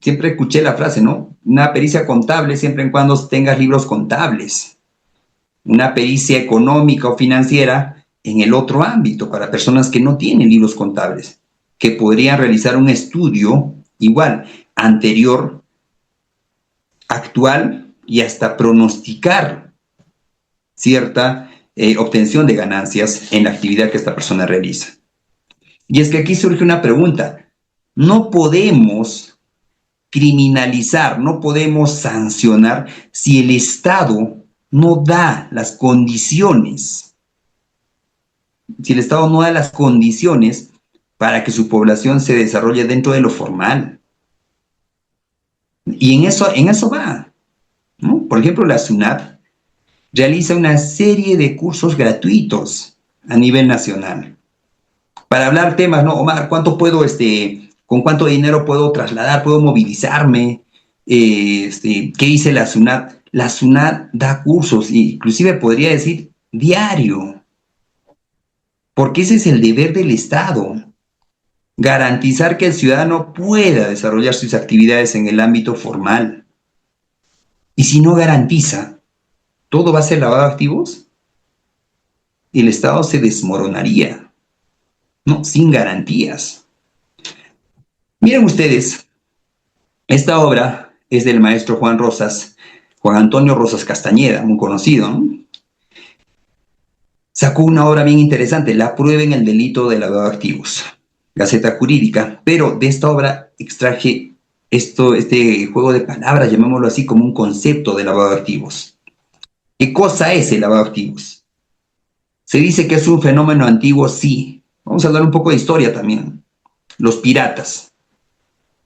Siempre escuché la frase, ¿no? Una pericia contable siempre y cuando tengas libros contables. Una pericia económica o financiera en el otro ámbito, para personas que no tienen libros contables, que podrían realizar un estudio igual, anterior, actual, y hasta pronosticar cierta obtención de ganancias en la actividad que esta persona realiza. Y es que aquí surge una pregunta. No podemos criminalizar, no podemos sancionar si el Estado no da las condiciones, si el Estado no da las condiciones para que su población se desarrolle dentro de lo formal. Y en eso va, ¿no? Por ejemplo, la SUNAT realiza una serie de cursos gratuitos a nivel nacional para hablar temas, ¿no? Omar, ¿cuánto puedo, con cuánto dinero puedo trasladar, puedo movilizarme? ¿Qué dice la SUNAT? La SUNAT da cursos, inclusive podría decir diario, porque ese es el deber del Estado, garantizar que el ciudadano pueda desarrollar sus actividades en el ámbito formal. Y si no garantiza, todo va a ser lavado de activos, el Estado se desmoronaría, ¿no? Sin garantías. Miren ustedes, esta obra es del maestro Juan Antonio Rosas Castañeda, muy conocido, ¿no? Sacó una obra bien interesante, La prueba en el delito de lavado de activos, Gaceta Jurídica, pero de esta obra extraje este juego de palabras, llamémoslo así, como un concepto de lavado de activos. ¿Qué cosa es el lavado de activos? Se dice que es un fenómeno antiguo, sí. Vamos a hablar un poco de historia también. Los piratas.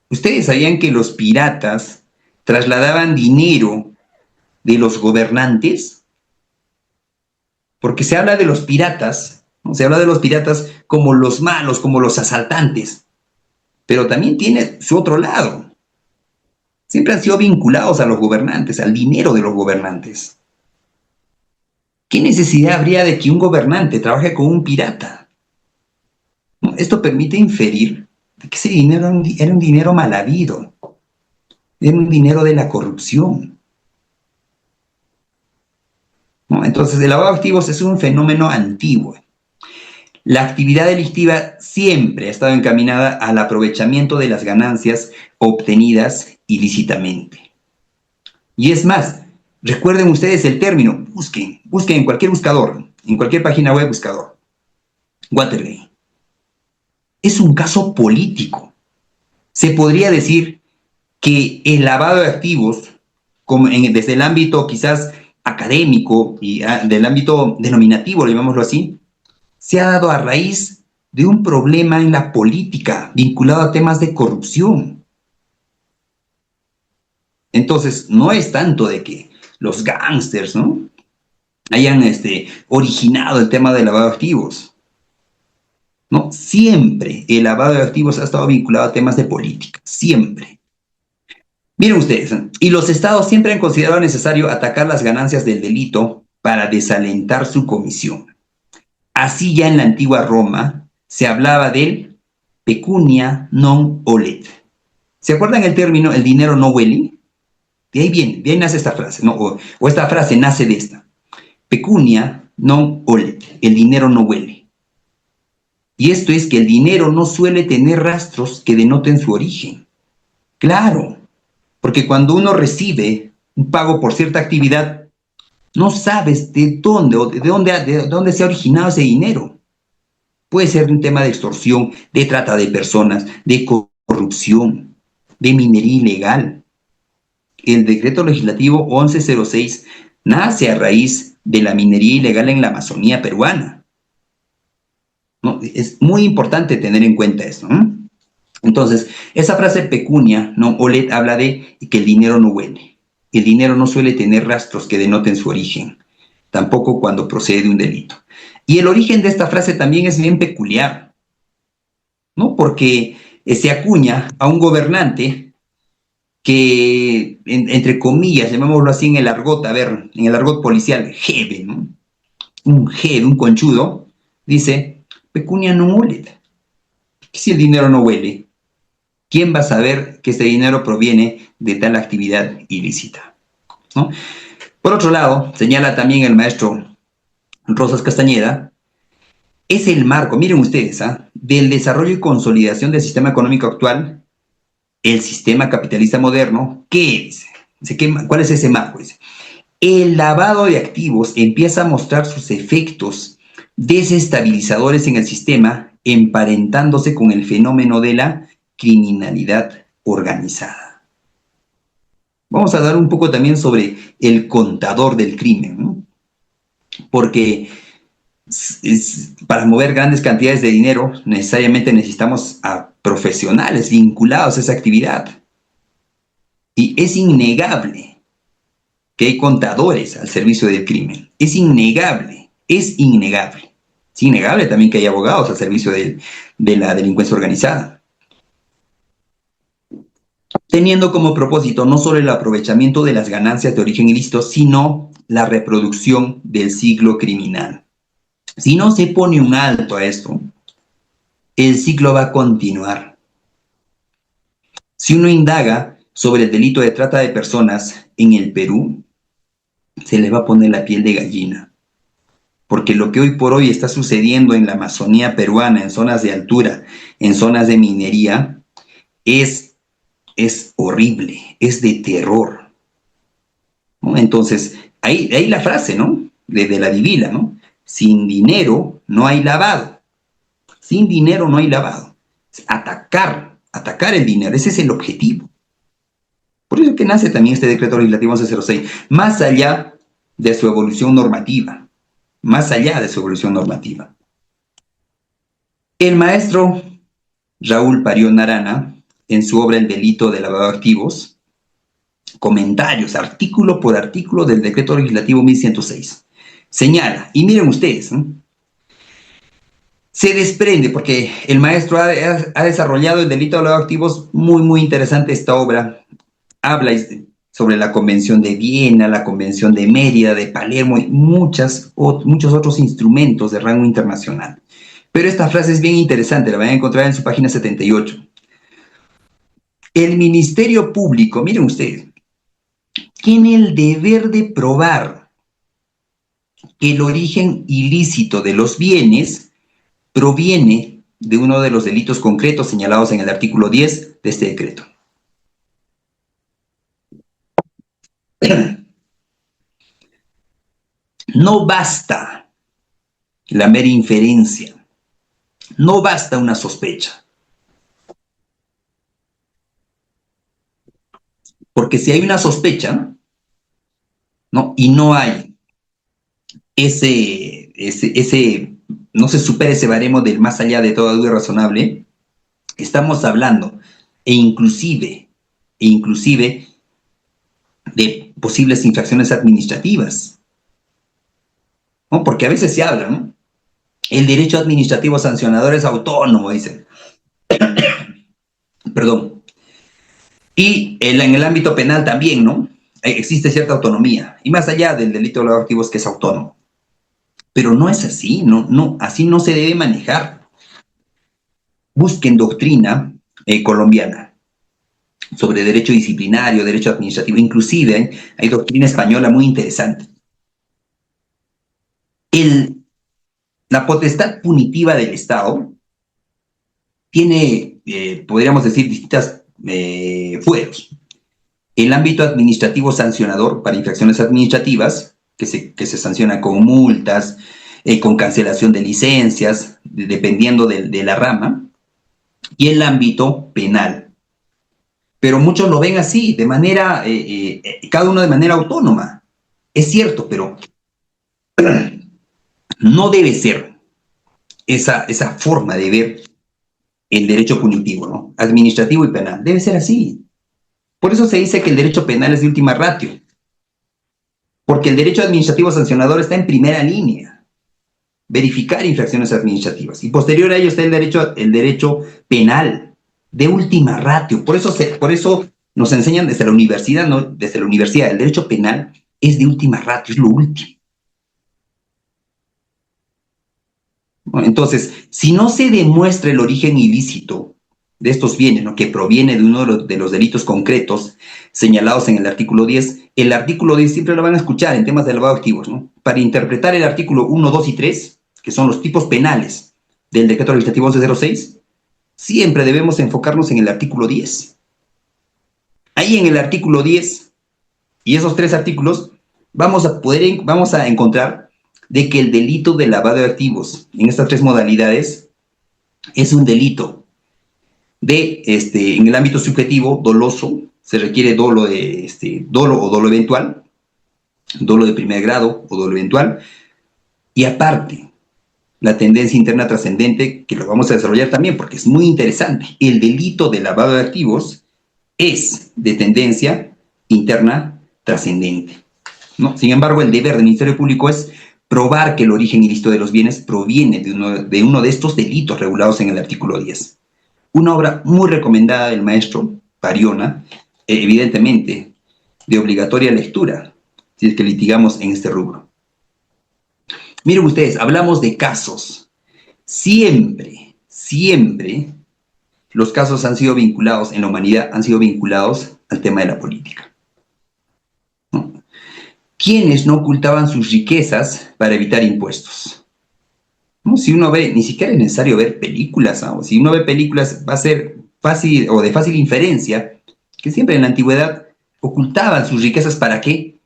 ¿Ustedes sabían que los piratas trasladaban dinero de los gobernantes? Porque se habla de los piratas, ¿no? Se habla de los piratas como los malos, como los asaltantes, pero también tiene su otro lado. Siempre han sido vinculados a los gobernantes, al dinero de los gobernantes. ¿Qué necesidad habría de que un gobernante trabaje con un pirata? ¿No? Esto permite inferir que ese dinero era un dinero mal habido, era un dinero de la corrupción, ¿no? Entonces, el lavado de activos es un fenómeno antiguo. La actividad delictiva siempre ha estado encaminada al aprovechamiento de las ganancias obtenidas ilícitamente. Y es más, recuerden ustedes el término, busquen en cualquier buscador, en cualquier página web buscador, Watergate. Es un caso político. Se podría decir que el lavado de activos, desde el ámbito quizás académico y del ámbito denominativo, llamémoslo así, se ha dado a raíz de un problema en la política vinculado a temas de corrupción. Entonces, no es tanto de que los gángsters, ¿no?, hayan originado el tema del lavado de activos. No, siempre el lavado de activos ha estado vinculado a temas de política, siempre. Miren ustedes, y los estados siempre han considerado necesario atacar las ganancias del delito para desalentar su comisión. Así ya en la antigua Roma se hablaba del pecunia non olet. ¿Se acuerdan el término el dinero no huele? De ahí viene, de ahí nace esta frase, ¿no? O esta frase nace de esta. Pecunia non olet, el dinero no huele. Y esto es que el dinero no suele tener rastros que denoten su origen. Claro, porque cuando uno recibe un pago por cierta actividad, no sabes de dónde se ha originado ese dinero. Puede ser un tema de extorsión, de trata de personas, de corrupción, de minería ilegal. El decreto legislativo 1106 nace a raíz de la minería ilegal en la Amazonía peruana, ¿no? Es muy importante tener en cuenta esto, ¿no? Entonces, esa frase pecunia non olet habla de que el dinero no huele. El dinero no suele tener rastros que denoten su origen, tampoco cuando procede de un delito. Y el origen de esta frase también es bien peculiar, ¿no? Porque se acuña a un gobernante que, entre comillas, llamémoslo así en el argot, a ver, en el argot policial, jeve, ¿no? Un jeve, un conchudo, dice, pecunia non olet. Si el dinero no huele, ¿quién va a saber que este dinero proviene de tal actividad ilícita? ¿No? Por otro lado, señala también el maestro Rosas Castañeda, es el marco, miren ustedes, del desarrollo y consolidación del sistema económico actual, el sistema capitalista moderno. ¿Qué es? ¿Cuál es ese marco? El lavado de activos empieza a mostrar sus efectos desestabilizadores en el sistema, emparentándose con el fenómeno de la criminalidad organizada. Vamos a hablar un poco también sobre el contador del crimen, ¿no? Porque para mover grandes cantidades de dinero necesariamente necesitamos a profesionales vinculados a esa actividad. Y es innegable que hay contadores al servicio del crimen. Es innegable, es innegable. Es innegable también que hay abogados al servicio de la delincuencia organizada. Teniendo como propósito no solo el aprovechamiento de las ganancias de origen ilícito, sino la reproducción del ciclo criminal. Si no se pone un alto a esto, el ciclo va a continuar. Si uno indaga sobre el delito de trata de personas en el Perú, se le va a poner la piel de gallina. Porque lo que hoy por hoy está sucediendo en la Amazonía peruana, en zonas de altura, en zonas de minería, es horrible, es de terror, ¿no? Entonces, ahí la frase, ¿no? De la Biblia, ¿no? Sin dinero no hay lavado. Sin dinero no hay lavado. Atacar el dinero, ese es el objetivo. Por eso es que nace también este decreto legislativo 1106, más allá de su evolución normativa. Más allá de su evolución normativa. El maestro Raúl Parión Arana, en su obra El delito de lavado de activos, comentarios, artículo por artículo del decreto legislativo 1106, señala, y miren ustedes, ¿no? Se desprende, porque el maestro ha desarrollado el delito de lavado de activos, muy interesante esta obra, habla sobre la Convención de Viena, la Convención de Mérida, de Palermo, y muchos otros instrumentos de rango internacional. Pero esta frase es bien interesante, la van a encontrar en su página 78. El Ministerio Público, miren ustedes, tiene el deber de probar que el origen ilícito de los bienes proviene de uno de los delitos concretos señalados en el artículo 10 de este decreto. No basta la mera inferencia, no basta una sospecha. Porque si hay una sospecha, ¿no? Y no hay no se supera ese baremo del más allá de toda duda razonable, estamos hablando, inclusive de posibles infracciones administrativas, ¿no? Porque a veces se habla, ¿no? El derecho administrativo sancionador es autónomo, dicen. Perdón. Y en el ámbito penal también, ¿no? Existe cierta autonomía, y más allá del delito de lavado de activos que es autónomo. Pero no es así, así no se debe manejar. Busquen doctrina colombiana sobre derecho disciplinario, derecho administrativo, inclusive hay doctrina española muy interesante. La potestad punitiva del Estado tiene, podríamos decir, distintas fueros. El ámbito administrativo sancionador para infracciones administrativas, que se sanciona con multas, con cancelación de licencias, dependiendo de la rama, y el ámbito penal. Pero muchos lo ven así, de manera, cada uno de manera autónoma. Es cierto, pero no debe ser esa forma de ver el derecho punitivo, ¿no? Administrativo y penal. Debe ser así. Por eso se dice que el derecho penal es de última ratio. Porque el derecho administrativo sancionador está en primera línea. Verificar infracciones administrativas. Y posterior a ello está el derecho penal de última ratio. Por eso Nos enseñan desde la universidad, ¿no? Desde la universidad, el derecho penal es de última ratio, es lo último. Entonces, si no se demuestra el origen ilícito de estos bienes, ¿no?, que proviene de uno de los delitos concretos señalados en el artículo 10 siempre lo van a escuchar en temas de lavado de activos, ¿no? Para interpretar el artículo 1, 2 y 3, que son los tipos penales del decreto legislativo 1106, siempre debemos enfocarnos en el artículo 10. Ahí en el artículo 10 y esos 3 artículos vamos a encontrar de que el delito de lavado de activos en estas 3 modalidades es un delito en el ámbito subjetivo doloso. Se requiere dolo o dolo eventual, dolo de primer grado o dolo eventual, y aparte la tendencia interna trascendente, que lo vamos a desarrollar también porque es muy interesante. El delito de lavado de activos es de tendencia interna trascendente, ¿no? Sin embargo, el deber del Ministerio Público es probar que el origen ilícito de los bienes proviene de uno de estos delitos regulados en el artículo 10. Una obra muy recomendada del maestro Pariona, evidentemente de obligatoria lectura, si es que litigamos en este rubro. Miren ustedes, hablamos de casos. Siempre los casos han sido vinculados, en la humanidad han sido vinculados al tema de la política, ¿no? ¿Quiénes no ocultaban sus riquezas para evitar impuestos? ¿No? Si uno ve, ni siquiera es necesario ver películas, ¿no? Si uno ve películas va a ser fácil o de fácil inferencia que siempre en la antigüedad ocultaban sus riquezas. ¿Para qué?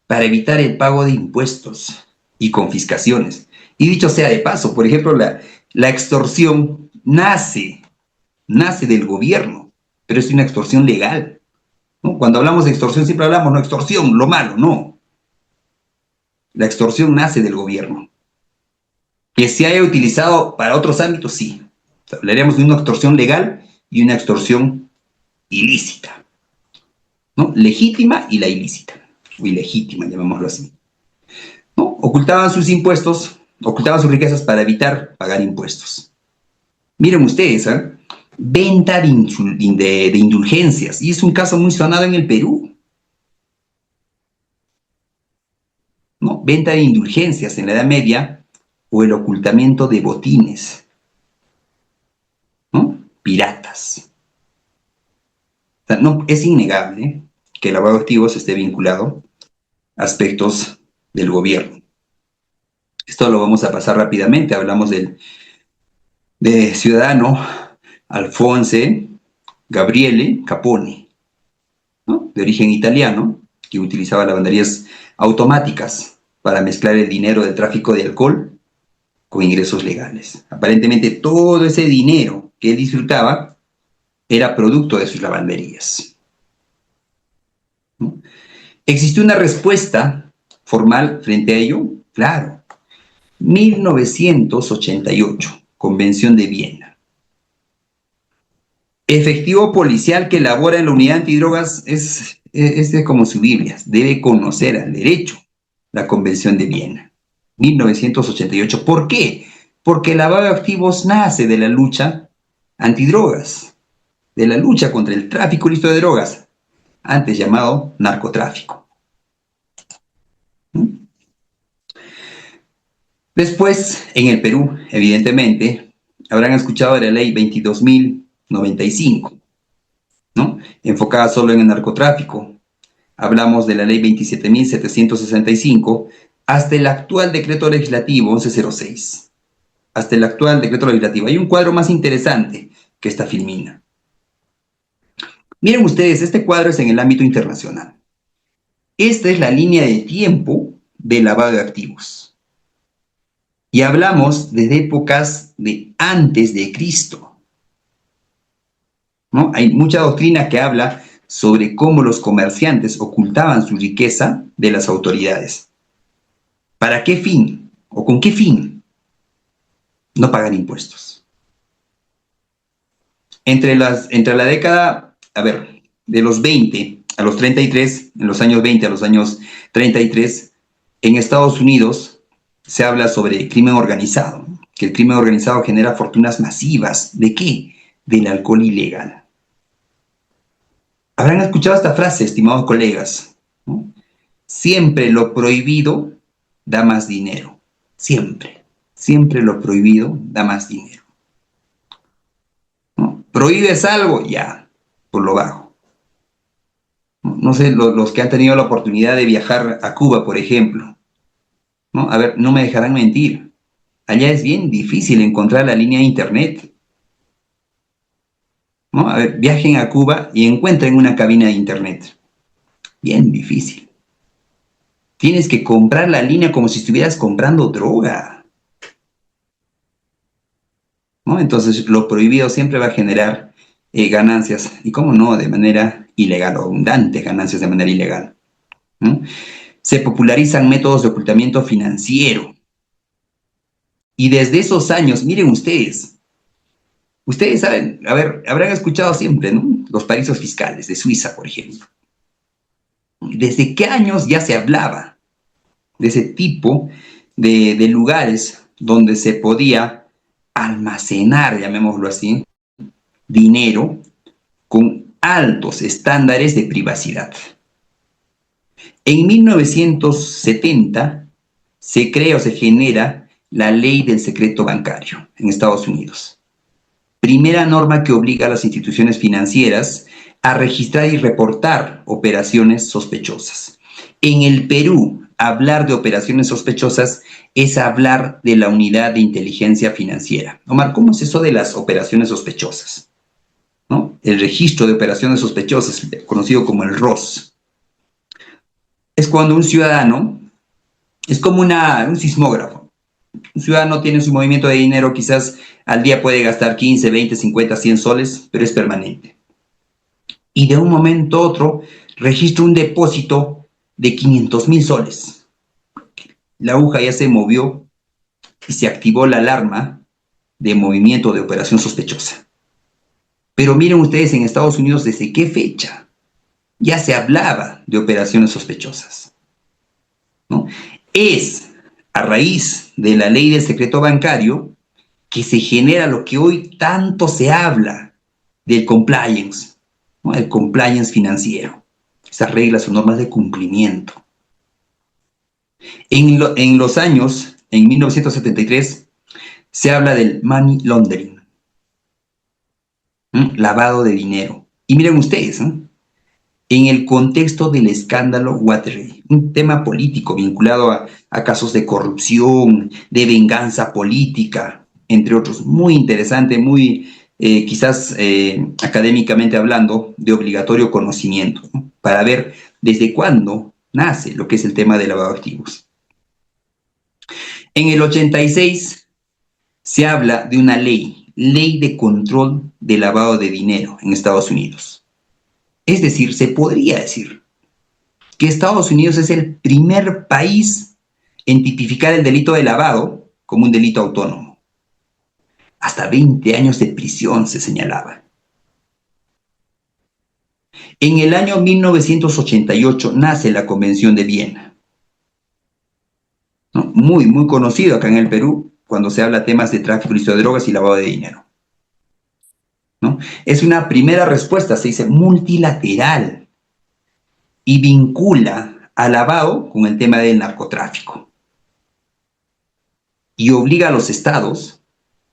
Para evitar el pago de impuestos y confiscaciones. Y dicho sea de paso, por ejemplo, la extorsión nace del gobierno, pero es una extorsión legal, ¿no? Cuando hablamos de extorsión siempre hablamos, no, extorsión, lo malo, no. La extorsión nace del gobierno. Que se haya utilizado para otros ámbitos, sí. O sea, hablaríamos de una extorsión legal y una extorsión ilícita, ¿no? Legítima y la ilícita, o ilegítima, llamémoslo así, ¿no? Ocultaban sus impuestos, ocultaban sus riquezas para evitar pagar impuestos. Miren ustedes, ¿eh? Venta de indulgencias, y es un caso muy sonado en el Perú, ¿no? Venta de indulgencias en la Edad Media, o el ocultamiento de botines, ¿no? Piratas. O sea, no, es innegable que el lavado de activos esté vinculado a aspectos del gobierno. Esto lo vamos a pasar rápidamente. Hablamos de ciudadano Alfonso Gabriele Capone, ¿no?, de origen italiano, que utilizaba lavanderías automáticas para mezclar el dinero del tráfico de alcohol con ingresos legales. Aparentemente todo ese dinero que él disfrutaba era producto de sus lavanderías, ¿no? ¿Existió una respuesta formal frente a ello? Claro. 1988, Convención de Viena. Efectivo policial que labora en la unidad antidrogas es como su Biblia, debe conocer al derecho la Convención de Viena. 1988. ¿Por qué? Porque el lavado de activos nace de la lucha antidrogas, de la lucha contra el tráfico ilícito de drogas, antes llamado narcotráfico. Después, en el Perú, evidentemente, habrán escuchado de la ley 22.095, ¿no?, enfocada solo en el narcotráfico. Hablamos de la ley 27.765, hasta el actual decreto legislativo 1106. Hasta el actual decreto legislativo. Hay un cuadro más interesante que esta filmina. Miren ustedes, este cuadro es en el ámbito internacional. Esta es la línea de tiempo del lavado de activos. Y hablamos desde épocas de antes de Cristo, ¿no? Hay mucha doctrina que habla sobre cómo los comerciantes ocultaban su riqueza de las autoridades. ¿Para qué fin? ¿O con qué fin? No pagar impuestos. Entre la década, de los 20 a los 33, en los años 20 a los años 33, en Estados Unidos se habla sobre crimen organizado, que el crimen organizado genera fortunas masivas. ¿De qué? Del alcohol ilegal. Habrán escuchado esta frase, estimados colegas, ¿no? Siempre lo prohibido da más dinero. Siempre. Siempre lo prohibido da más dinero, ¿no? Prohíbes algo, ya, por lo bajo. No sé, los que han tenido la oportunidad de viajar a Cuba, por ejemplo, ¿no? A ver, no me dejarán mentir. Allá es bien difícil encontrar la línea de internet, ¿no? A ver, viajen a Cuba y encuentren una cabina de internet. Bien difícil. Tienes que comprar la línea como si estuvieras comprando droga, ¿no? Entonces, lo prohibido siempre va a generar ganancias, y cómo no, de manera ilegal, o abundantes ganancias de manera ilegal, ¿no? Se popularizan métodos de ocultamiento financiero. Y desde esos años, miren ustedes saben, a ver, habrán escuchado siempre, ¿no? Los paraísos fiscales de Suiza, por ejemplo. ¿Desde qué años ya se hablaba de ese tipo de lugares donde se podía almacenar, llamémoslo así, dinero con altos estándares de privacidad? En 1970 se crea o se genera la ley del secreto bancario en Estados Unidos. Primera norma que obliga a las instituciones financieras a registrar y reportar operaciones sospechosas. En el Perú, hablar de operaciones sospechosas es hablar de la unidad de inteligencia financiera. Omar, ¿cómo es eso de las operaciones sospechosas? ¿No? El registro de operaciones sospechosas, conocido como el ROS. Es cuando un ciudadano, es como un sismógrafo. Un ciudadano tiene su movimiento de dinero, quizás al día puede gastar 15, 20, 50, 100 soles, pero es permanente. Y de un momento a otro registra un depósito de 500,000 soles. La aguja ya se movió y se activó la alarma de movimiento de operación sospechosa. Pero miren ustedes en Estados Unidos desde qué fecha ya se hablaba de operaciones sospechosas, ¿no? Es a raíz de la ley del secreto bancario que se genera lo que hoy tanto se habla del compliance, ¿no? El compliance financiero, esas reglas o normas de cumplimiento. En los años, en 1973, se habla del money laundering, lavado de dinero. Y miren ustedes, en el contexto del escándalo Watergate, un tema político vinculado a casos de corrupción, de venganza política, entre otros, muy interesante, muy quizás académicamente hablando, de obligatorio conocimiento, ¿no? Para ver desde cuándo nace lo que es el tema de lavado de activos. En el 86 se habla de una ley de control de lavado de dinero en Estados Unidos. Es decir, se podría decir que Estados Unidos es el primer país en tipificar el delito de lavado como un delito autónomo. Hasta 20 años de prisión se señalaba. En el año 1988 nace la Convención de Viena, ¿no? Muy conocido acá en el Perú cuando se habla de temas de tráfico ilícito de drogas y lavado de dinero, ¿no? Es una primera respuesta, se dice multilateral, y vincula al lavado con el tema del narcotráfico. Y obliga a los estados,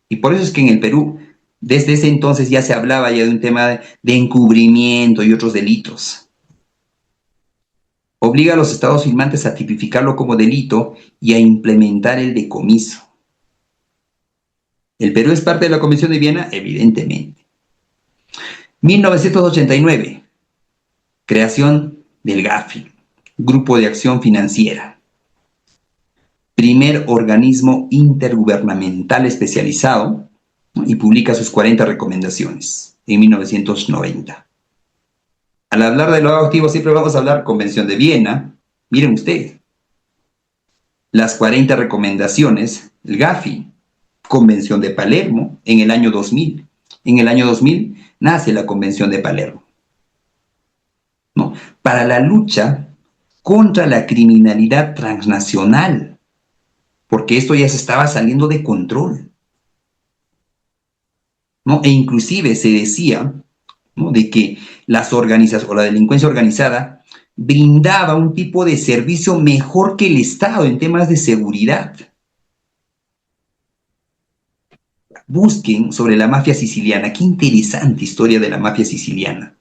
y por eso es que en el Perú, desde ese entonces ya se hablaba ya de un tema de encubrimiento y otros delitos. Obliga a los estados firmantes a tipificarlo como delito y a implementar el decomiso. ¿El Perú es parte de la Convención de Viena? Evidentemente. 1989, creación del GAFI, Grupo de Acción Financiera. Primer organismo intergubernamental especializado, ¿no? Y publica sus 40 recomendaciones en 1990. Al hablar de lavado de activos siempre vamos a hablar Convención de Viena. Miren ustedes, las 40 recomendaciones, el GAFI, Convención de Palermo en el año 2000. En el año 2000 nace la Convención de Palermo, ¿no? Para la lucha contra la criminalidad transnacional, porque esto ya se estaba saliendo de control, ¿no? E inclusive se decía, ¿no?, de que las organizaciones o la delincuencia organizada brindaba un tipo de servicio mejor que el Estado en temas de seguridad. Busquen sobre la mafia siciliana. Qué interesante historia de la mafia siciliana,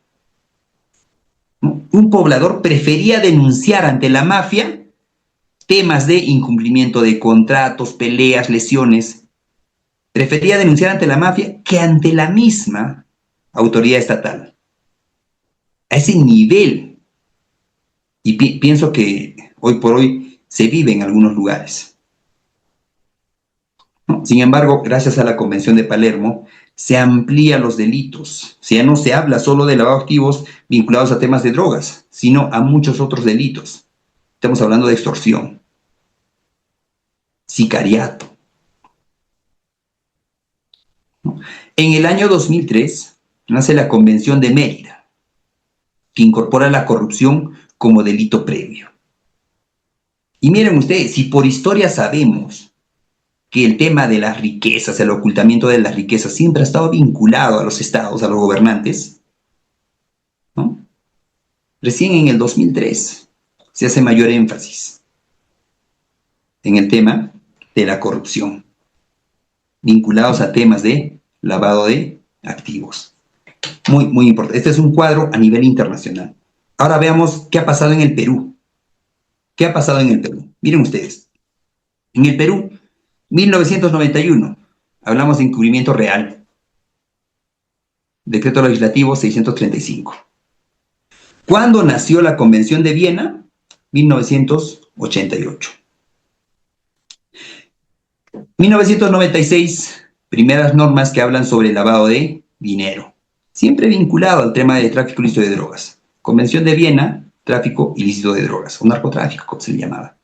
¿no? Un poblador prefería denunciar ante la mafia temas de incumplimiento de contratos, peleas, lesiones. Prefería denunciar ante la mafia que ante la misma autoridad estatal. A ese nivel. Y pienso que hoy por hoy se vive en algunos lugares, ¿no? Sin embargo, gracias a la Convención de Palermo, se amplían los delitos. O sea, ya no se habla solo de lavado de activos vinculados a temas de drogas, sino a muchos otros delitos. Estamos hablando de extorsión, sicariato, ¿no? En el año 2003 nace la Convención de Mérida, que incorpora la corrupción como delito previo. Y miren ustedes, si por historia sabemos que el tema de las riquezas, el ocultamiento de las riquezas, siempre ha estado vinculado a los estados, a los gobernantes, ¿no? Recién en el 2003 se hace mayor énfasis en el tema de la corrupción, vinculados a temas de lavado de activos. Muy, muy importante. Este es un cuadro a nivel internacional. Ahora veamos qué ha pasado en el Perú. ¿Qué ha pasado en el Perú? Miren ustedes. En el Perú, 1991, hablamos de encubrimiento real. Decreto legislativo 635. ¿Cuándo nació la Convención de Viena? 1988. 1996, primeras normas que hablan sobre el lavado de dinero, siempre vinculado al tema de tráfico ilícito de drogas. Convención de Viena, tráfico ilícito de drogas, o narcotráfico, como se le llamaba.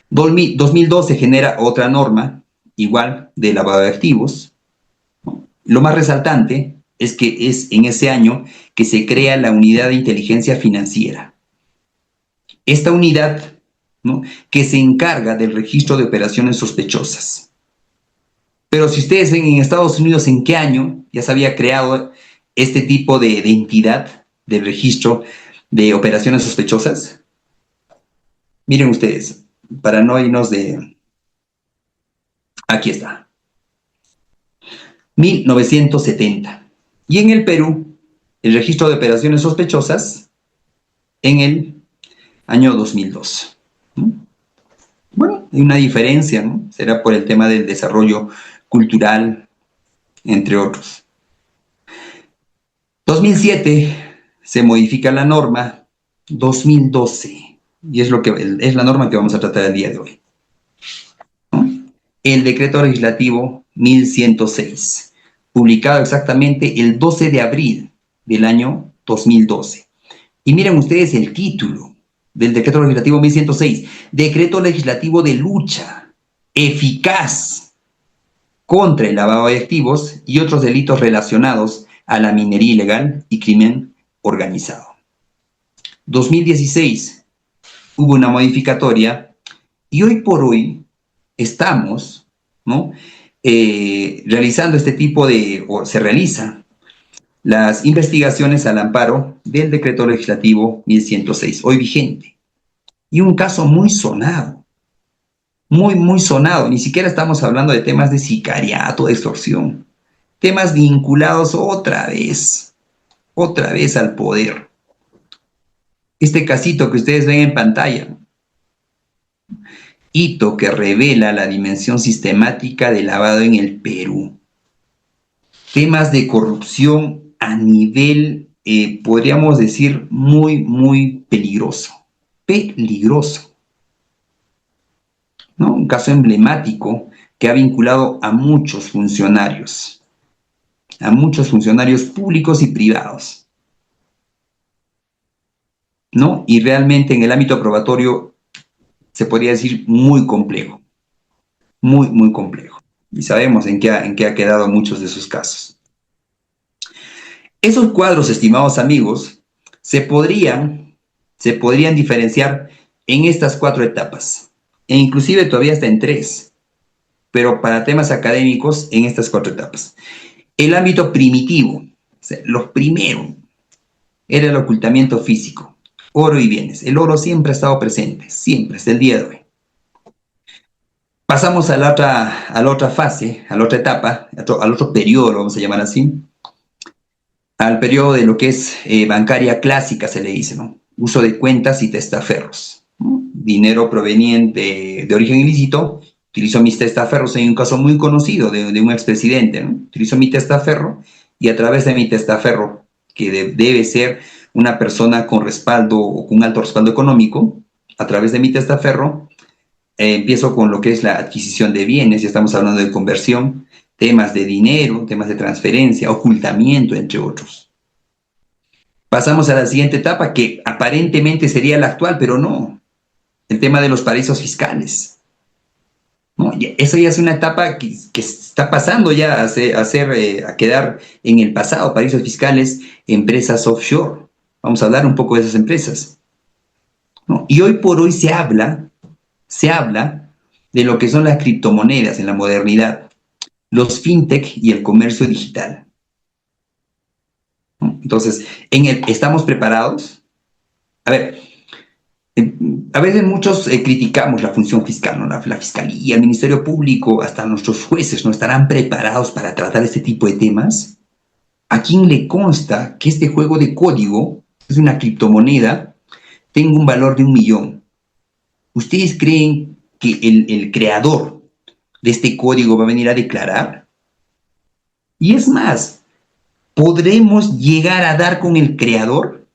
2012 genera otra norma, igual, de lavado de activos. Lo más resaltante es que es en ese año que se crea la Unidad de Inteligencia Financiera. Esta unidad, ¿no?, que se encarga del registro de operaciones sospechosas. Pero si ustedes ven en Estados Unidos en qué año ya se había creado este tipo de entidad de registro de operaciones sospechosas, miren ustedes, para no irnos de... Aquí está. 1970. Y en el Perú, el registro de operaciones sospechosas en el año 2002. Bueno, hay una diferencia, ¿no? Será por el tema del desarrollo cultural, entre otros. 2007 se modifica la norma 2012, y es la norma que vamos a tratar el día de hoy, ¿no? El decreto legislativo 1106, publicado exactamente el 12 de abril del año 2012. Y miren ustedes el título del decreto legislativo 1106, decreto legislativo de lucha eficaz contra el lavado de activos y otros delitos relacionados a la minería ilegal y crimen organizado. 2016 hubo una modificatoria y hoy por hoy estamos, ¿no?, realizando este tipo de, o se realizan las investigaciones al amparo del decreto legislativo 1106, hoy vigente. Y un caso muy sonado, muy sonado. Ni siquiera estamos hablando de temas de sicariato, de extorsión. Temas vinculados otra vez al poder. Este casito que ustedes ven en pantalla. Hito que revela la dimensión sistemática del lavado en el Perú. Temas de corrupción a nivel, podríamos decir, muy peligroso. Peligroso, ¿no? Un caso emblemático que ha vinculado a muchos funcionarios públicos y privados, ¿no? Y realmente en el ámbito probatorio se podría decir muy complejo, muy complejo. Y sabemos en qué ha quedado muchos de esos casos. Esos cuadros, estimados amigos, se podrían diferenciar en estas 4 etapas, e inclusive todavía hasta en 3, pero para temas académicos en estas 4 etapas. El ámbito primitivo, o sea, los primeros, era el ocultamiento físico, oro y bienes. El oro siempre ha estado presente, siempre, hasta el día de hoy. Pasamos a la otra fase, a la otra etapa, al otro periodo, lo vamos a llamar así, al periodo de lo que es bancaria clásica, se le dice, ¿no? Uso de cuentas y testaferros, ¿no? Dinero proveniente de origen ilícito, utilizo mis testaferros. Hay un caso muy conocido de un expresidente, ¿no? Utilizo mi testaferro y a través de mi testaferro, que debe ser una persona con respaldo o con un alto respaldo económico, a través de mi testaferro, empiezo con lo que es la adquisición de bienes, ya estamos hablando de conversión, temas de dinero, temas de transferencia, ocultamiento, entre otros. Pasamos a la siguiente etapa, que aparentemente sería la actual, pero no. El tema de los paraísos fiscales, ¿no? Eso ya es una etapa que está pasando ya a quedar en el pasado. Paraísos fiscales, empresas offshore. Vamos a hablar un poco de esas empresas, ¿no? Y hoy por hoy se habla de lo que son las criptomonedas en la modernidad, los fintech y el comercio digital, ¿no? Entonces, ¿estamos preparados? A ver, a veces muchos criticamos la función fiscal, ¿no? La fiscalía, el Ministerio Público, hasta nuestros jueces no estarán preparados para tratar este tipo de temas. ¿A quién le consta que este juego de código, es una criptomoneda, tenga un valor de 1 millón? ¿Ustedes creen que el creador de este código va a venir a declarar? Y es más, ¿podremos llegar a dar con el creador?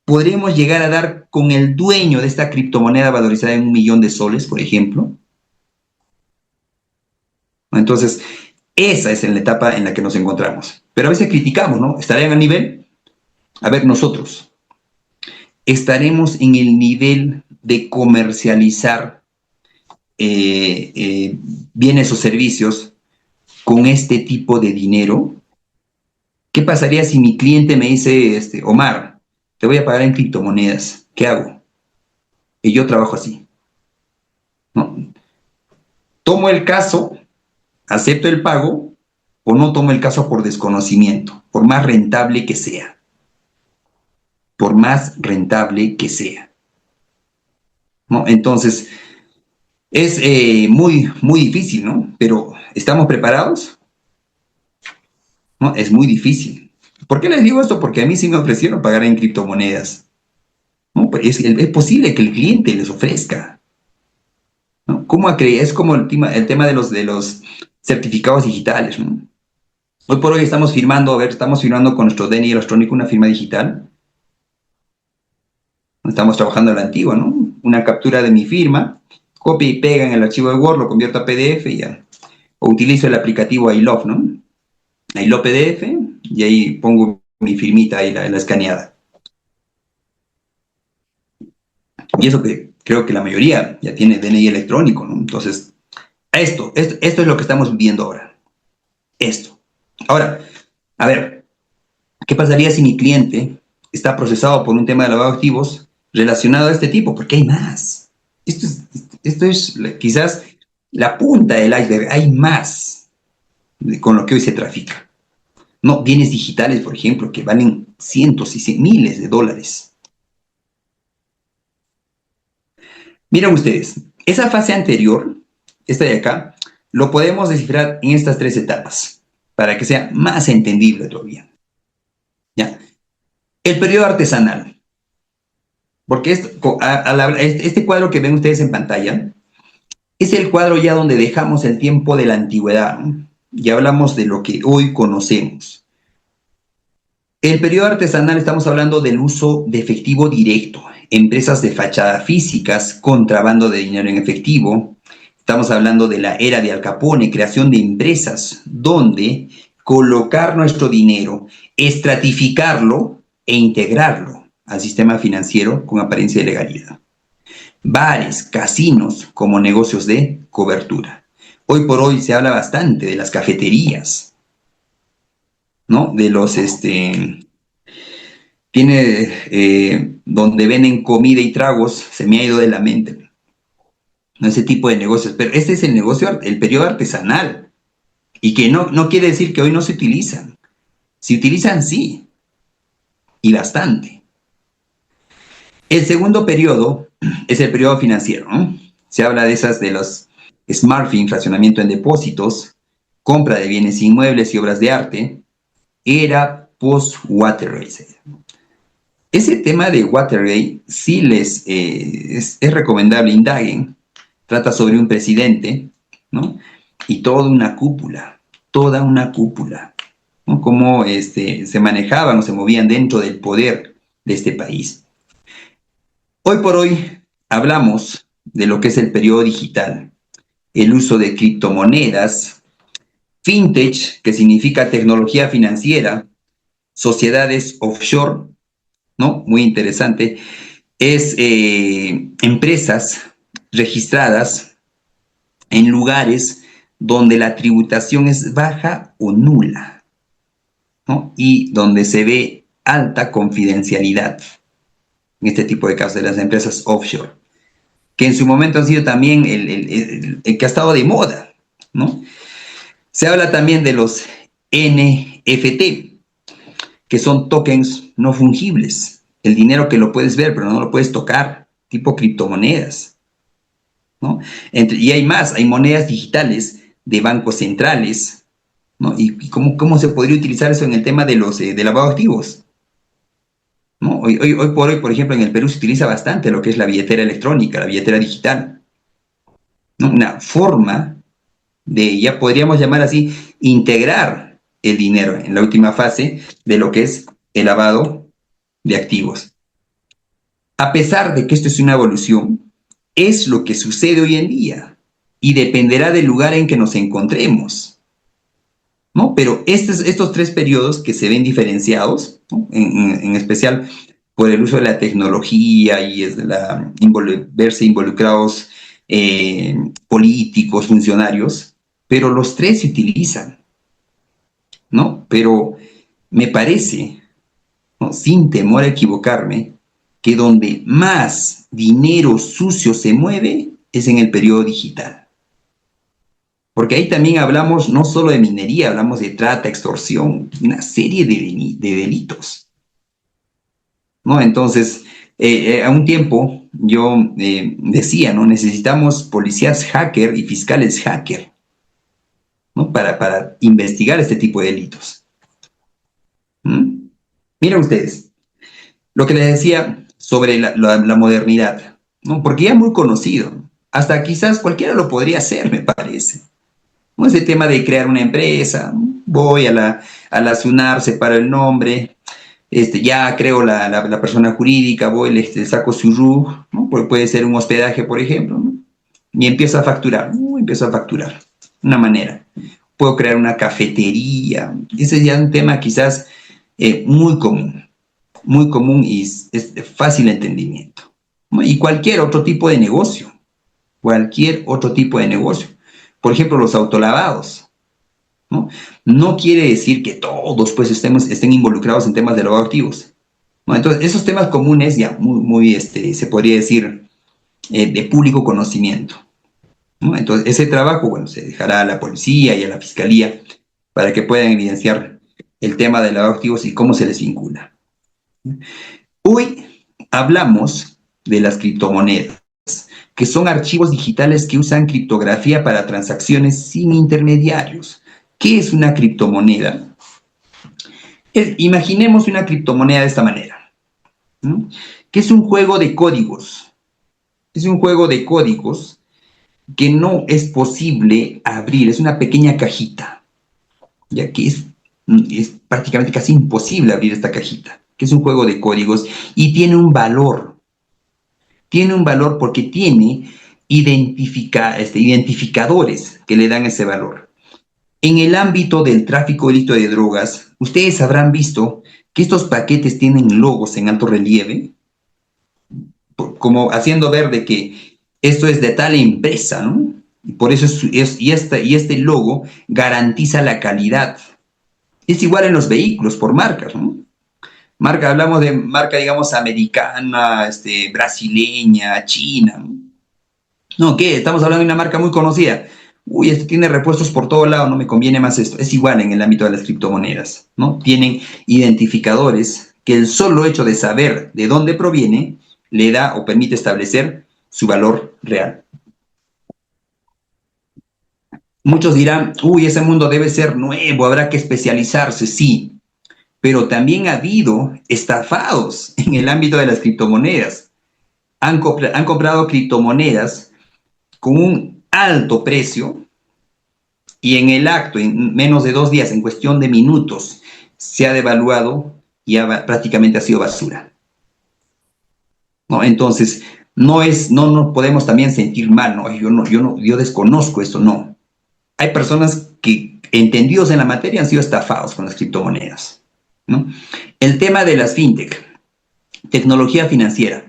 ¿Podremos llegar a dar con el dueño de esta criptomoneda valorizada en 1 millón de soles, por ejemplo? Entonces, esa es la etapa en la que nos encontramos. Pero a veces criticamos, ¿no? ¿Estarían al nivel? A ver, nosotros, ¿estaremos en el nivel de comercializar bienes o servicios con este tipo de dinero? ¿Qué pasaría si mi cliente me dice, Omar, te voy a pagar en criptomonedas? ¿Qué hago? Y yo trabajo así, ¿no? ¿Tomo el caso, acepto el pago, o no tomo el caso por desconocimiento, por más rentable que sea? Por más rentable que sea, ¿no? Entonces, es muy difícil, ¿no? Pero, ¿estamos preparados? ¿No? Es muy difícil. ¿Por qué les digo esto? Porque a mí sí me ofrecieron pagar en criptomonedas, ¿no? Es posible que el cliente les ofrezca, ¿no? Es como el tema de los certificados digitales, ¿no? Hoy por hoy estamos firmando con nuestro DNI electrónico una firma digital. Estamos trabajando a la antigua, ¿no? Una captura de mi firma, copia y pega en el archivo de Word, lo convierto a PDF y ya. O utilizo el aplicativo iLove, ¿no? iLove PDF, y ahí pongo mi firmita ahí, la escaneada. Y eso que creo que la mayoría ya tiene DNI electrónico, ¿no? Entonces, esto es lo que estamos viviendo ahora. Esto. Ahora, a ver, ¿qué pasaría si mi cliente está procesado por un tema de lavado de activos relacionado a este tipo? Porque hay más. Esto es quizás la punta del iceberg. Hay más con lo que hoy se trafica. No, bienes digitales, por ejemplo, que valen cientos y miles de dólares. Miren ustedes, esa fase anterior, esta de acá, lo podemos descifrar en estas 3 etapas, para que sea más entendible todavía. ¿Ya? El periodo artesanal. Porque este cuadro que ven ustedes en pantalla es el cuadro ya donde dejamos el tiempo de la antigüedad, ¿no? Ya hablamos de lo que hoy conocemos. El periodo artesanal, estamos hablando del uso de efectivo directo, empresas de fachada físicas, contrabando de dinero en efectivo. Estamos hablando de la era de Al Capone, creación de empresas donde colocar nuestro dinero, estratificarlo e integrarlo al sistema financiero con apariencia de legalidad. Bares, casinos como negocios de cobertura. Hoy por hoy se habla bastante de las cafeterías, ¿no? De los, donde venden comida y tragos, se me ha ido de la mente, ¿no? Ese tipo de negocios. Pero este es el negocio, el periodo artesanal. Y que no quiere decir que hoy no se utilizan. Se utilizan, sí. y bastante. El segundo periodo es el periodo financiero, ¿no? Se habla de los SMARFIN, fraccionamiento en depósitos, compra de bienes inmuebles y obras de arte, era post-Watergate. Ese tema de Watergate sí es recomendable, indaguen. Trata sobre un presidente, ¿no? Y toda una cúpula, ¿no? Cómo se manejaban o se movían dentro del poder de este país. Hoy por hoy hablamos de lo que es el periodo digital, el uso de criptomonedas, fintech, que significa tecnología financiera, sociedades offshore, ¿no? Muy interesante, es empresas registradas en lugares donde la tributación es baja o nula, ¿no? Y donde se ve alta confidencialidad en este tipo de casos de las empresas offshore, que en su momento han sido también el que ha estado de moda, ¿no? Se habla también de los NFT, que son tokens no fungibles, el dinero que lo puedes ver pero no lo puedes tocar, tipo criptomonedas, ¿no? Y hay más, hay monedas digitales de bancos centrales, ¿no? ¿Y cómo se podría utilizar eso en el tema de lavado de activos? ¿No? Hoy por hoy, por ejemplo, en el Perú se utiliza bastante lo que es la billetera electrónica, la billetera digital, ¿no? Una forma de, ya podríamos llamar así, integrar el dinero en la última fase de lo que es el lavado de activos. A pesar de que esto es una evolución, es lo que sucede hoy en día y dependerá del lugar en que nos encontremos, ¿no? Pero estos tres periodos que se ven diferenciados, ¿no? En especial por el uso de la tecnología y verse involucrados políticos, funcionarios, pero los tres se utilizan, ¿no? Pero me parece, ¿no?, sin temor a equivocarme, que donde más dinero sucio se mueve es en el periodo digital. Porque ahí también hablamos no solo de minería, hablamos de trata, extorsión, una serie de delitos, ¿no? Entonces, a un tiempo yo decía, ¿no? Necesitamos policías hacker y fiscales hacker, ¿no? Para investigar este tipo de delitos. Miren ustedes, lo que les decía sobre la modernidad, ¿no? Porque ya es muy conocido, hasta quizás cualquiera lo podría hacer, me parece. ¿No? Ese tema de crear una empresa, voy a la SUNAR, separo el nombre, ya creo la persona jurídica, voy, le saco su RUC, ¿no? Puede ser un hospedaje, por ejemplo, ¿no? Y empiezo a facturar, una manera. Puedo crear una cafetería, ese es ya un tema quizás muy común y es de fácil entendimiento, ¿no? Y cualquier otro tipo de negocio, por ejemplo, los autolavados, ¿no? No quiere decir que todos pues estén involucrados en temas de lavado de activos, ¿no? Entonces, esos temas comunes ya se podría decir, de público conocimiento, ¿no? Entonces, ese trabajo, bueno, se dejará a la policía y a la fiscalía para que puedan evidenciar el tema de lavado de activos y cómo se les vincula. Hoy hablamos de las criptomonedas, que son archivos digitales que usan criptografía para transacciones sin intermediarios. ¿Qué es una criptomoneda? Imaginemos una criptomoneda de esta manera, ¿no? Que es un juego de códigos. Es un juego de códigos que no es posible abrir, es una pequeña cajita, ya que es prácticamente casi imposible abrir esta cajita, que es un juego de códigos y tiene un valor. Tiene un valor porque tiene identificadores que le dan ese valor. En el ámbito del tráfico ilícito de drogas, ustedes habrán visto que estos paquetes tienen logos en alto relieve, como haciendo ver de que esto es de tal empresa, ¿no? Y por eso este logo garantiza la calidad. Es igual en los vehículos, por marcas, ¿no? Hablamos de marca, digamos, americana, brasileña, china, ¿no? No, ¿qué? Estamos hablando de una marca muy conocida. Uy, tiene repuestos por todo lado, no me conviene más esto. Es igual en el ámbito de las criptomonedas, ¿no? Tienen identificadores que el solo hecho de saber de dónde proviene le da o permite establecer su valor real. Muchos dirán, uy, ese mundo debe ser nuevo, habrá que especializarse, sí, pero también ha habido estafados en el ámbito de las criptomonedas. Han comprado criptomonedas con un alto precio y en el acto, en menos de 2 días, en cuestión de minutos, se ha devaluado y prácticamente ha sido basura. ¿No? Entonces, no podemos también sentir mal, ¿no? Yo desconozco esto, no. Hay personas que, entendidos en la materia, han sido estafados con las criptomonedas, ¿no? El tema de las fintech, tecnología financiera,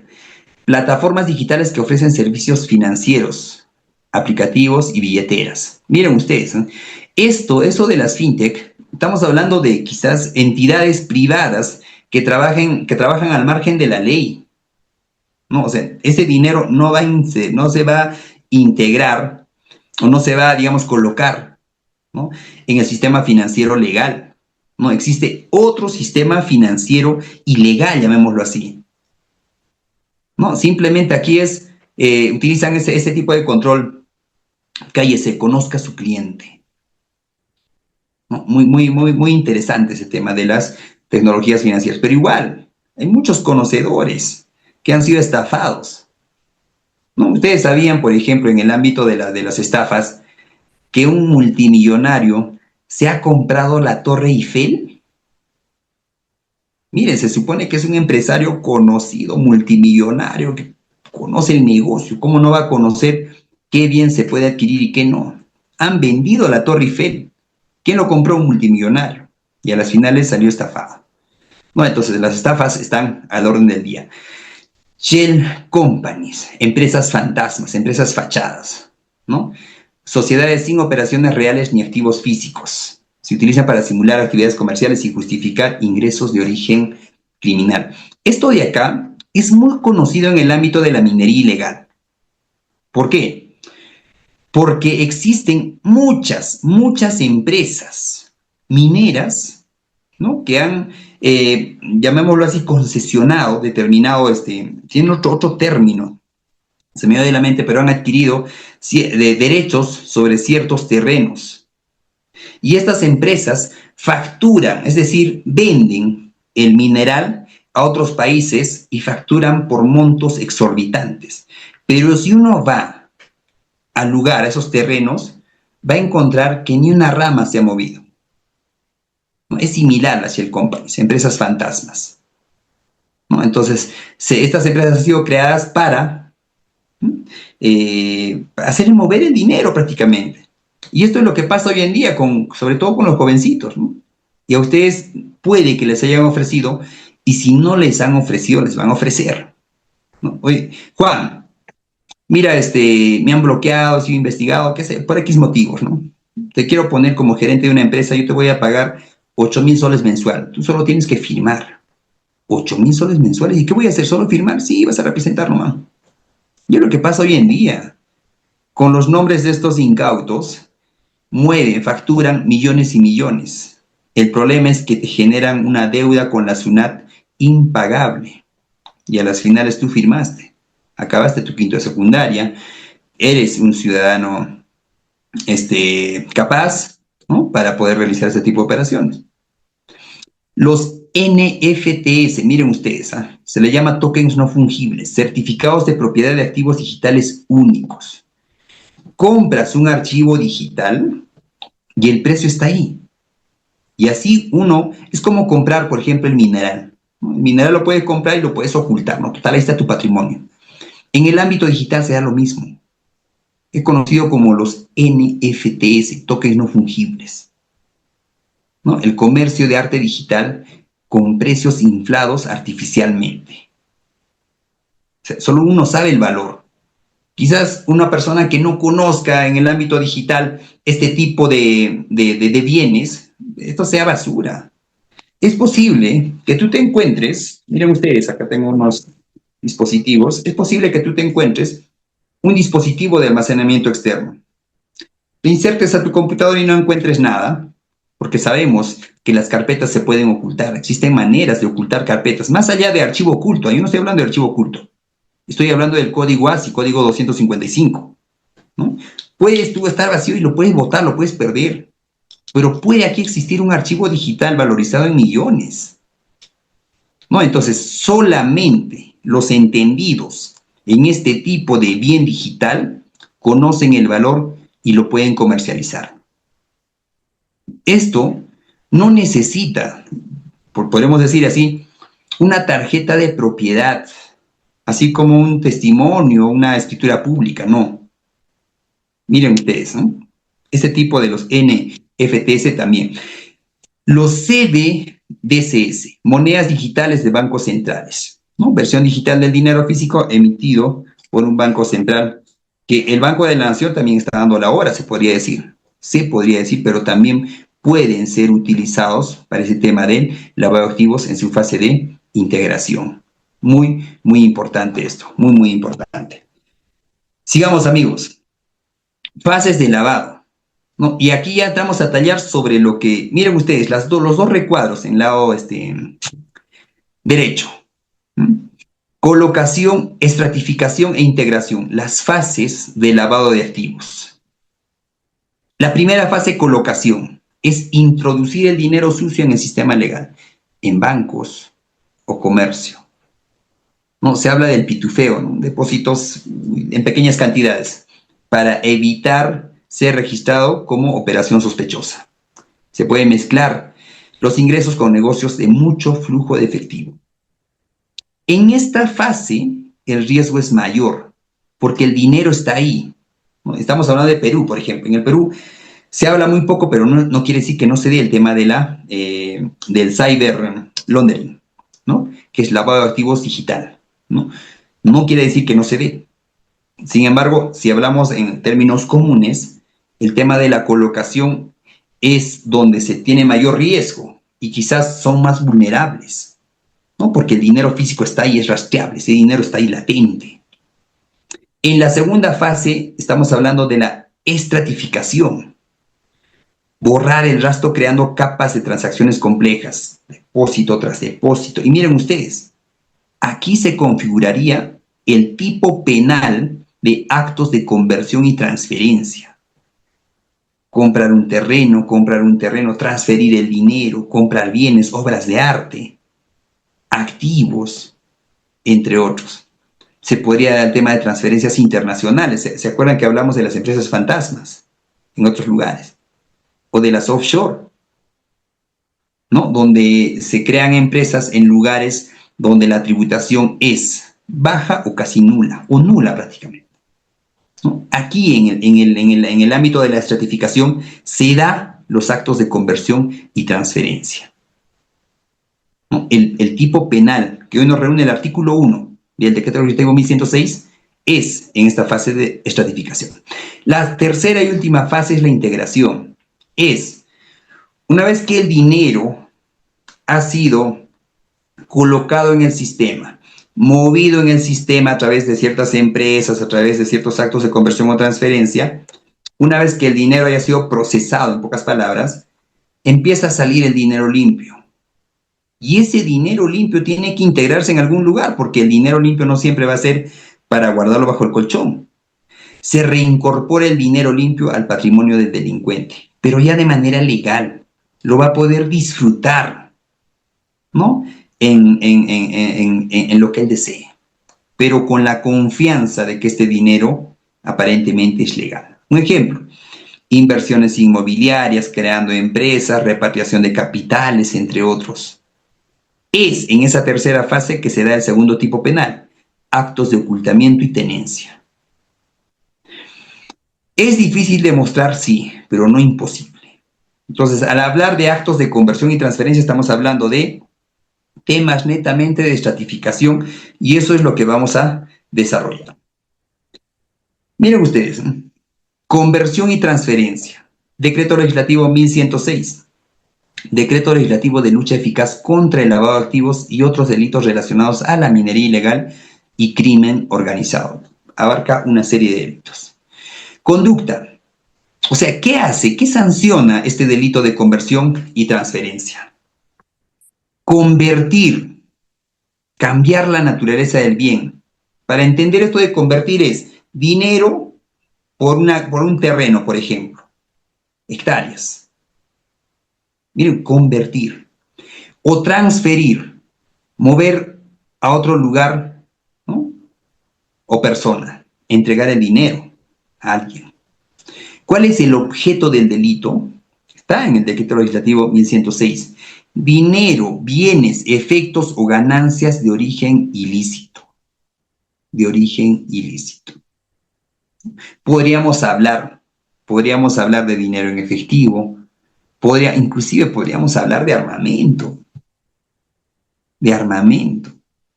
plataformas digitales que ofrecen servicios financieros, aplicativos y billeteras. Miren ustedes, ¿eh? Eso de las fintech, estamos hablando de quizás entidades privadas que trabajan al margen de la ley, ¿no? O sea, ese dinero no se va a integrar o no se va a, digamos, colocar, ¿no?, en el sistema financiero legal. No existe otro sistema financiero ilegal, llamémoslo así. No, simplemente aquí utilizan ese tipo de control. Cállese, conozca a su cliente. ¿No? Muy interesante ese tema de las tecnologías financieras. Pero igual, hay muchos conocedores que han sido estafados. ¿No? Ustedes sabían, por ejemplo, en el ámbito de las estafas, que un multimillonario se ha comprado la Torre Eiffel. Miren, se supone que es un empresario conocido, multimillonario, que conoce el negocio. ¿Cómo no va a conocer qué bien se puede adquirir y qué no? Han vendido la Torre Eiffel. ¿Quién lo compró? Un multimillonario. Y a las finales salió estafado. Bueno, entonces las estafas están al orden del día. Shell Companies, empresas fantasmas, empresas fachadas, ¿no? Sociedades sin operaciones reales ni activos físicos. Se utilizan para simular actividades comerciales y justificar ingresos de origen criminal. Esto de acá es muy conocido en el ámbito de la minería ilegal. ¿Por qué? Porque existen muchas empresas mineras, ¿no?, que han, llamémoslo así, concesionado, determinado, tienen otro término, se me va de la mente, pero han adquirido derechos sobre ciertos terrenos. Y estas empresas facturan, es decir, venden el mineral a otros países y facturan por montos exorbitantes. Pero si uno va al lugar, a esos terrenos, va a encontrar que ni una rama se ha movido. Es similar a Shell Companies, empresas fantasmas, ¿no? Entonces, estas empresas han sido creadas para hacer mover el dinero prácticamente. Y esto es lo que pasa hoy en día, sobre todo con los jovencitos, ¿no? Y a ustedes puede que les hayan ofrecido, y si no les han ofrecido, les van a ofrecer, ¿no? Oye, Juan, mira, me han bloqueado, he sido investigado, qué sé, por X motivos, ¿no? Te quiero poner como gerente de una empresa, yo te voy a pagar 8,000 soles mensual. Tú solo tienes que firmar. 8,000 soles mensuales. ¿Y qué voy a hacer? ¿Solo firmar? Sí, vas a representar nomás. Y es lo que pasa hoy en día. Con los nombres de estos incautos, mueven, facturan millones y millones. El problema es que te generan una deuda con la SUNAT impagable. Y a las finales tú firmaste. Acabaste tu quinto de secundaria. Eres un ciudadano capaz, ¿no?, para poder realizar ese tipo de operaciones. Los NFTs, miren ustedes, se le llama tokens no fungibles, certificados de propiedad de activos digitales únicos. Compras un archivo digital y el precio está ahí. Y así es como comprar, por ejemplo, el mineral. El mineral lo puedes comprar y lo puedes ocultar, ¿no? Total, ahí está tu patrimonio. En el ámbito digital se da lo mismo. Es conocido como los NFTs, tokens no fungibles, ¿no? El comercio de arte digital con precios inflados artificialmente. O sea, solo uno sabe el valor. Quizás una persona que no conozca en el ámbito digital este tipo de bienes, esto sea basura. Es posible que tú te encuentres, miren ustedes, acá tengo unos dispositivos, es posible que tú te encuentres un dispositivo de almacenamiento externo. Te insertes a tu computadora y no encuentres nada, porque sabemos que las carpetas se pueden ocultar. Existen maneras de ocultar carpetas, más allá de archivo oculto. Yo no estoy hablando de archivo oculto. Estoy hablando del código ASCII, código 255, ¿no? Puedes tú estar vacío y lo puedes botar, lo puedes perder. Pero puede aquí existir un archivo digital valorizado en millones, ¿no? Entonces, solamente los entendidos en este tipo de bien digital conocen el valor y lo pueden comercializar. Esto no necesita, podemos decir así, una tarjeta de propiedad, así como un testimonio, una escritura pública, no. Miren ustedes, ¿no? Este tipo de los NFTs también. Los CBDCs, monedas digitales de bancos centrales, ¿no? Versión digital del dinero físico emitido por un banco central, que el Banco de la Nación también está dando la hora, se podría decir, pero también pueden ser utilizados para ese tema del lavado de activos en su fase de integración. Muy, muy importante esto, muy, muy importante. Sigamos, amigos. Fases de lavado, ¿no? Y aquí ya entramos a tallar sobre lo que, miren ustedes, los dos recuadros en el lado derecho. Colocación, estratificación e integración, las fases de lavado de activos. La primera fase, colocación, es introducir el dinero sucio en el sistema legal, en bancos o comercio. No, se habla del pitufeo, ¿no? Depósitos en pequeñas cantidades, para evitar ser registrado como operación sospechosa. Se puede mezclar los ingresos con negocios de mucho flujo de efectivo. En esta fase, el riesgo es mayor, porque el dinero está ahí. Estamos hablando de Perú, por ejemplo. En el Perú se habla muy poco, pero no quiere decir que no se dé el tema de del cyber laundering, ¿no? Que es lavado de activos digital, ¿no? No quiere decir que no se dé. Sin embargo, si hablamos en términos comunes, el tema de la colocación es donde se tiene mayor riesgo y quizás son más vulnerables, ¿no? Porque el dinero físico está ahí, es rastreable, ese dinero está ahí latente. En la segunda fase estamos hablando de la estratificación, borrar el rastro creando capas de transacciones complejas, depósito tras depósito. Y miren ustedes, aquí se configuraría el tipo penal de actos de conversión y transferencia. Comprar un terreno, transferir el dinero, comprar bienes, obras de arte, activos, entre otros. Se podría dar el tema de transferencias internacionales. ¿Se acuerdan que hablamos de las empresas fantasmas en otros lugares? O de las offshore, ¿no? Donde se crean empresas en lugares donde la tributación es baja o casi nula, o nula prácticamente, ¿no? Aquí en el ámbito de la estratificación se da los actos de conversión y transferencia, ¿no? El tipo penal que hoy nos reúne el artículo 1 del decreto legislativo 1106 es en esta fase de estratificación. La tercera y última fase es la integración. Es una vez que el dinero ha sido colocado en el sistema, movido en el sistema a través de ciertas empresas, a través de ciertos actos de conversión o transferencia, una vez que el dinero haya sido procesado, en pocas palabras, empieza a salir el dinero limpio. Y ese dinero limpio tiene que integrarse en algún lugar, porque el dinero limpio no siempre va a ser para guardarlo bajo el colchón. Se reincorpora el dinero limpio al patrimonio del delincuente, pero ya de manera legal. Lo va a poder disfrutar, ¿no? En lo que él desee, pero con la confianza de que este dinero aparentemente es legal. Un ejemplo, inversiones inmobiliarias, creando empresas, repatriación de capitales, entre otros. Es en esa tercera fase que se da el segundo tipo penal, actos de ocultamiento y tenencia. Es difícil demostrar, sí, pero no imposible. Entonces, al hablar de actos de conversión y transferencia, estamos hablando de temas netamente de estratificación, y eso es lo que vamos a desarrollar. Miren ustedes, conversión y transferencia. Decreto legislativo 1106. Decreto legislativo de lucha eficaz contra el lavado de activos y otros delitos relacionados a la minería ilegal y crimen organizado. Abarca una serie de delitos. Conducta. O sea, ¿qué hace? ¿Qué sanciona este delito de conversión y transferencia? Convertir, cambiar la naturaleza del bien. Para entender esto de convertir es dinero por un terreno, por ejemplo, hectáreas. Miren, convertir. O transferir, mover a otro lugar, ¿no? O persona, entregar el dinero a alguien. ¿Cuál es el objeto del delito? Está en el decreto legislativo 1106. Dinero, bienes, efectos o ganancias de origen ilícito. De origen ilícito. Podríamos hablar de dinero en efectivo, inclusive podríamos hablar de armamento,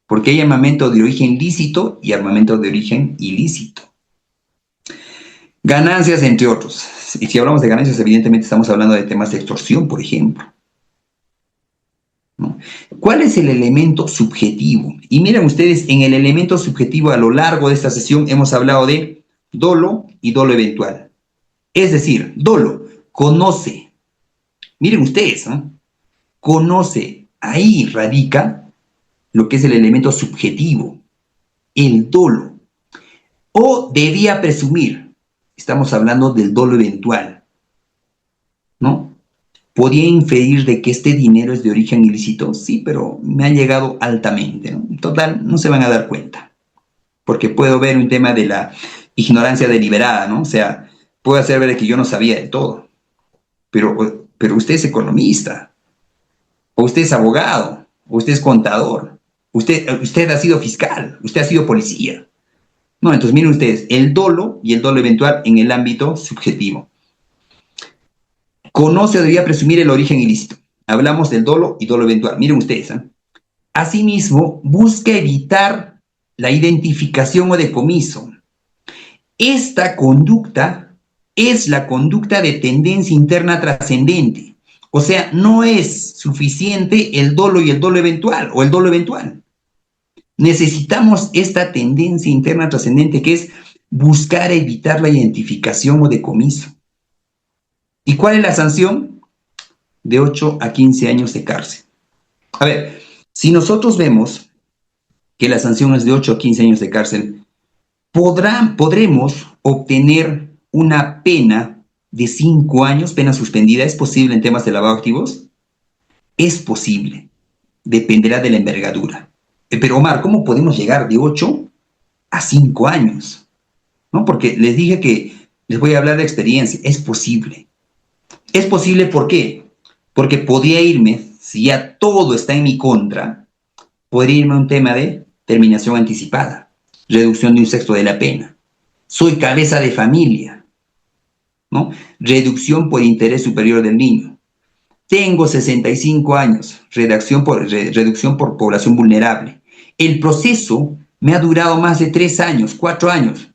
porque hay armamento de origen lícito y armamento de origen ilícito. Ganancias, entre otros. Y si hablamos de ganancias, evidentemente estamos hablando de temas de extorsión, por ejemplo, ¿no? ¿Cuál es el elemento subjetivo? Y miren ustedes, en el elemento subjetivo a lo largo de esta sesión hemos hablado de dolo y dolo eventual. Es decir, dolo, conoce. Miren ustedes, ¿no? Conoce, ahí radica lo que es el elemento subjetivo, el dolo. O debía presumir, estamos hablando del dolo eventual, ¿no? ¿Podría inferir de que este dinero es de origen ilícito? Sí, pero me ha llegado altamente, ¿no? En total, no se van a dar cuenta, porque puedo ver un tema de la ignorancia deliberada, ¿no? O sea, puedo hacer ver que yo no sabía de todo, pero usted es economista, o usted es abogado, o usted es contador, usted ha sido fiscal, usted ha sido policía. No, entonces miren ustedes, el dolo y el dolo eventual en el ámbito subjetivo. Conoce o debía presumir el origen ilícito. Hablamos del dolo y dolo eventual. Miren ustedes, ¿eh? Asimismo, busca evitar la identificación o decomiso. Esta conducta es la conducta de tendencia interna trascendente. O sea, no es suficiente el dolo y el dolo eventual o el dolo eventual. Necesitamos esta tendencia interna trascendente que es buscar evitar la identificación o decomiso. ¿Y cuál es la sanción? De 8 a 15 años de cárcel. A ver, si nosotros vemos que la sanción es de 8 a 15 años de cárcel, podremos obtener una pena de 5 años, pena suspendida. ¿Es posible en temas de lavado de activos? Es posible. Dependerá de la envergadura. Pero Omar, ¿cómo podemos llegar de 8 a 5 años? ¿No? Porque les dije que les voy a hablar de experiencia. Es posible. Es posible, ¿por qué? Porque podría irme, si ya todo está en mi contra, podría irme a un tema de terminación anticipada, reducción de 1/6 de la pena. Soy cabeza de familia, ¿no? Reducción por interés superior del niño. Tengo 65 años, reducción por población vulnerable. El proceso me ha durado más de 3 años, 4 años.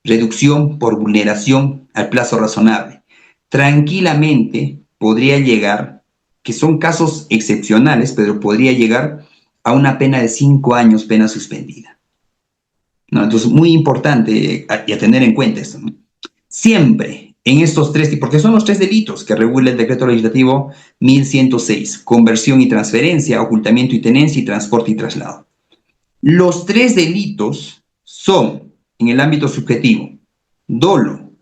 Reducción por vulneración al plazo razonable. Tranquilamente podría llegar, que son casos excepcionales, pero podría llegar a una pena de 5 años, pena suspendida, ¿no? Entonces, muy importante y a tener en cuenta esto, ¿no? Siempre en estos tres, porque son los 3 delitos que regula el decreto legislativo 1106, conversión y transferencia, ocultamiento y tenencia y transporte y traslado. Los 3 delitos son, en el ámbito subjetivo, dolo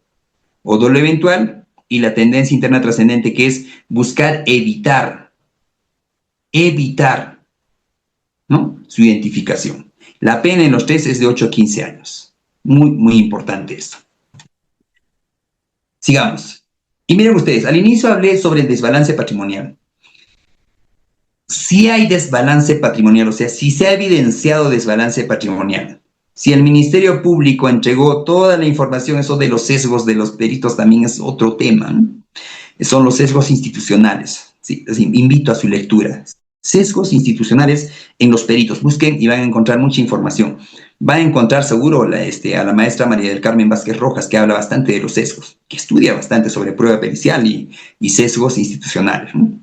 o dolo eventual y la tendencia interna trascendente, que es buscar evitar, ¿no? Su identificación. La pena en los 3 es de 8 a 15 años. Muy, muy importante esto. Sigamos. Y miren ustedes, al inicio hablé sobre el desbalance patrimonial. Si hay desbalance patrimonial, o sea, si se ha evidenciado desbalance patrimonial, si el Ministerio Público entregó toda la información, eso de los sesgos de los peritos también es otro tema, ¿no? Son los sesgos institucionales. Sí, invito a su lectura. Sesgos institucionales en los peritos. Busquen y van a encontrar mucha información. Van a encontrar seguro a la maestra María del Carmen Vázquez Rojas, que habla bastante de los sesgos, que estudia bastante sobre prueba pericial y sesgos institucionales, ¿no?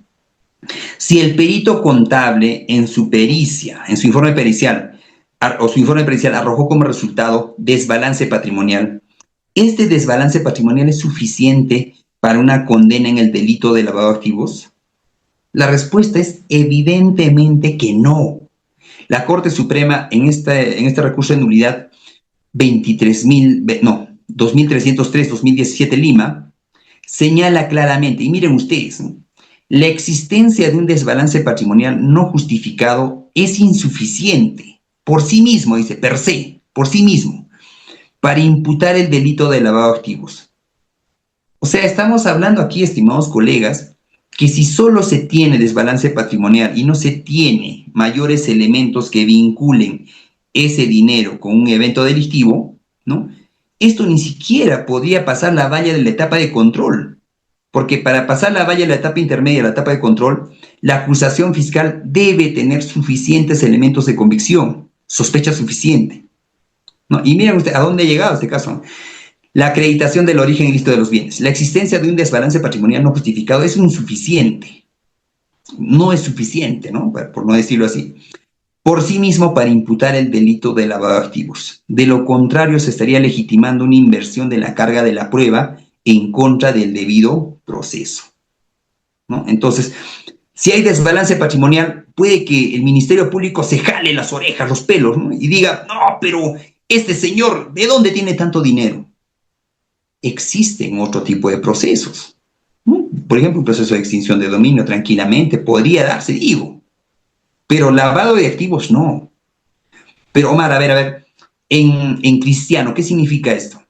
Si el perito contable en su pericia, en su informe pericial, arrojó como resultado desbalance patrimonial, ¿Este desbalance patrimonial es suficiente para una condena en el delito de lavado de activos? La respuesta es evidentemente que no. La Corte Suprema en este recurso de nulidad 2303-2017 Lima, señala claramente, y miren ustedes, ¿no? La existencia de un desbalance patrimonial no justificado es insuficiente por sí mismo, dice, per se, por sí mismo, para imputar el delito de lavado de activos. O sea, estamos hablando aquí, estimados colegas, que si solo se tiene desbalance patrimonial y no se tiene mayores elementos que vinculen ese dinero con un evento delictivo, ¿no? Esto ni siquiera podría pasar la valla de la etapa de control, porque para pasar la valla de la etapa intermedia a la etapa de control, la acusación fiscal debe tener suficientes elementos de convicción, sospecha suficiente, ¿no? Y miren usted a dónde ha llegado este caso. La acreditación del origen ilícito de los bienes. La existencia de un desbalance patrimonial no justificado es insuficiente. No es suficiente, ¿no? Por no decirlo así. Por sí mismo para imputar el delito de lavado de activos. De lo contrario, se estaría legitimando una inversión de la carga de la prueba en contra del debido proceso, ¿no? Entonces, si hay desbalance patrimonial, puede que el Ministerio Público se jale las orejas, los pelos, ¿no? Y diga, no, pero este señor, ¿de dónde tiene tanto dinero? Existen otro tipo de procesos, ¿no? Por ejemplo, un proceso de extinción de dominio tranquilamente podría darse, digo, pero lavado de activos no. Pero Omar, a ver, en cristiano, ¿qué significa esto?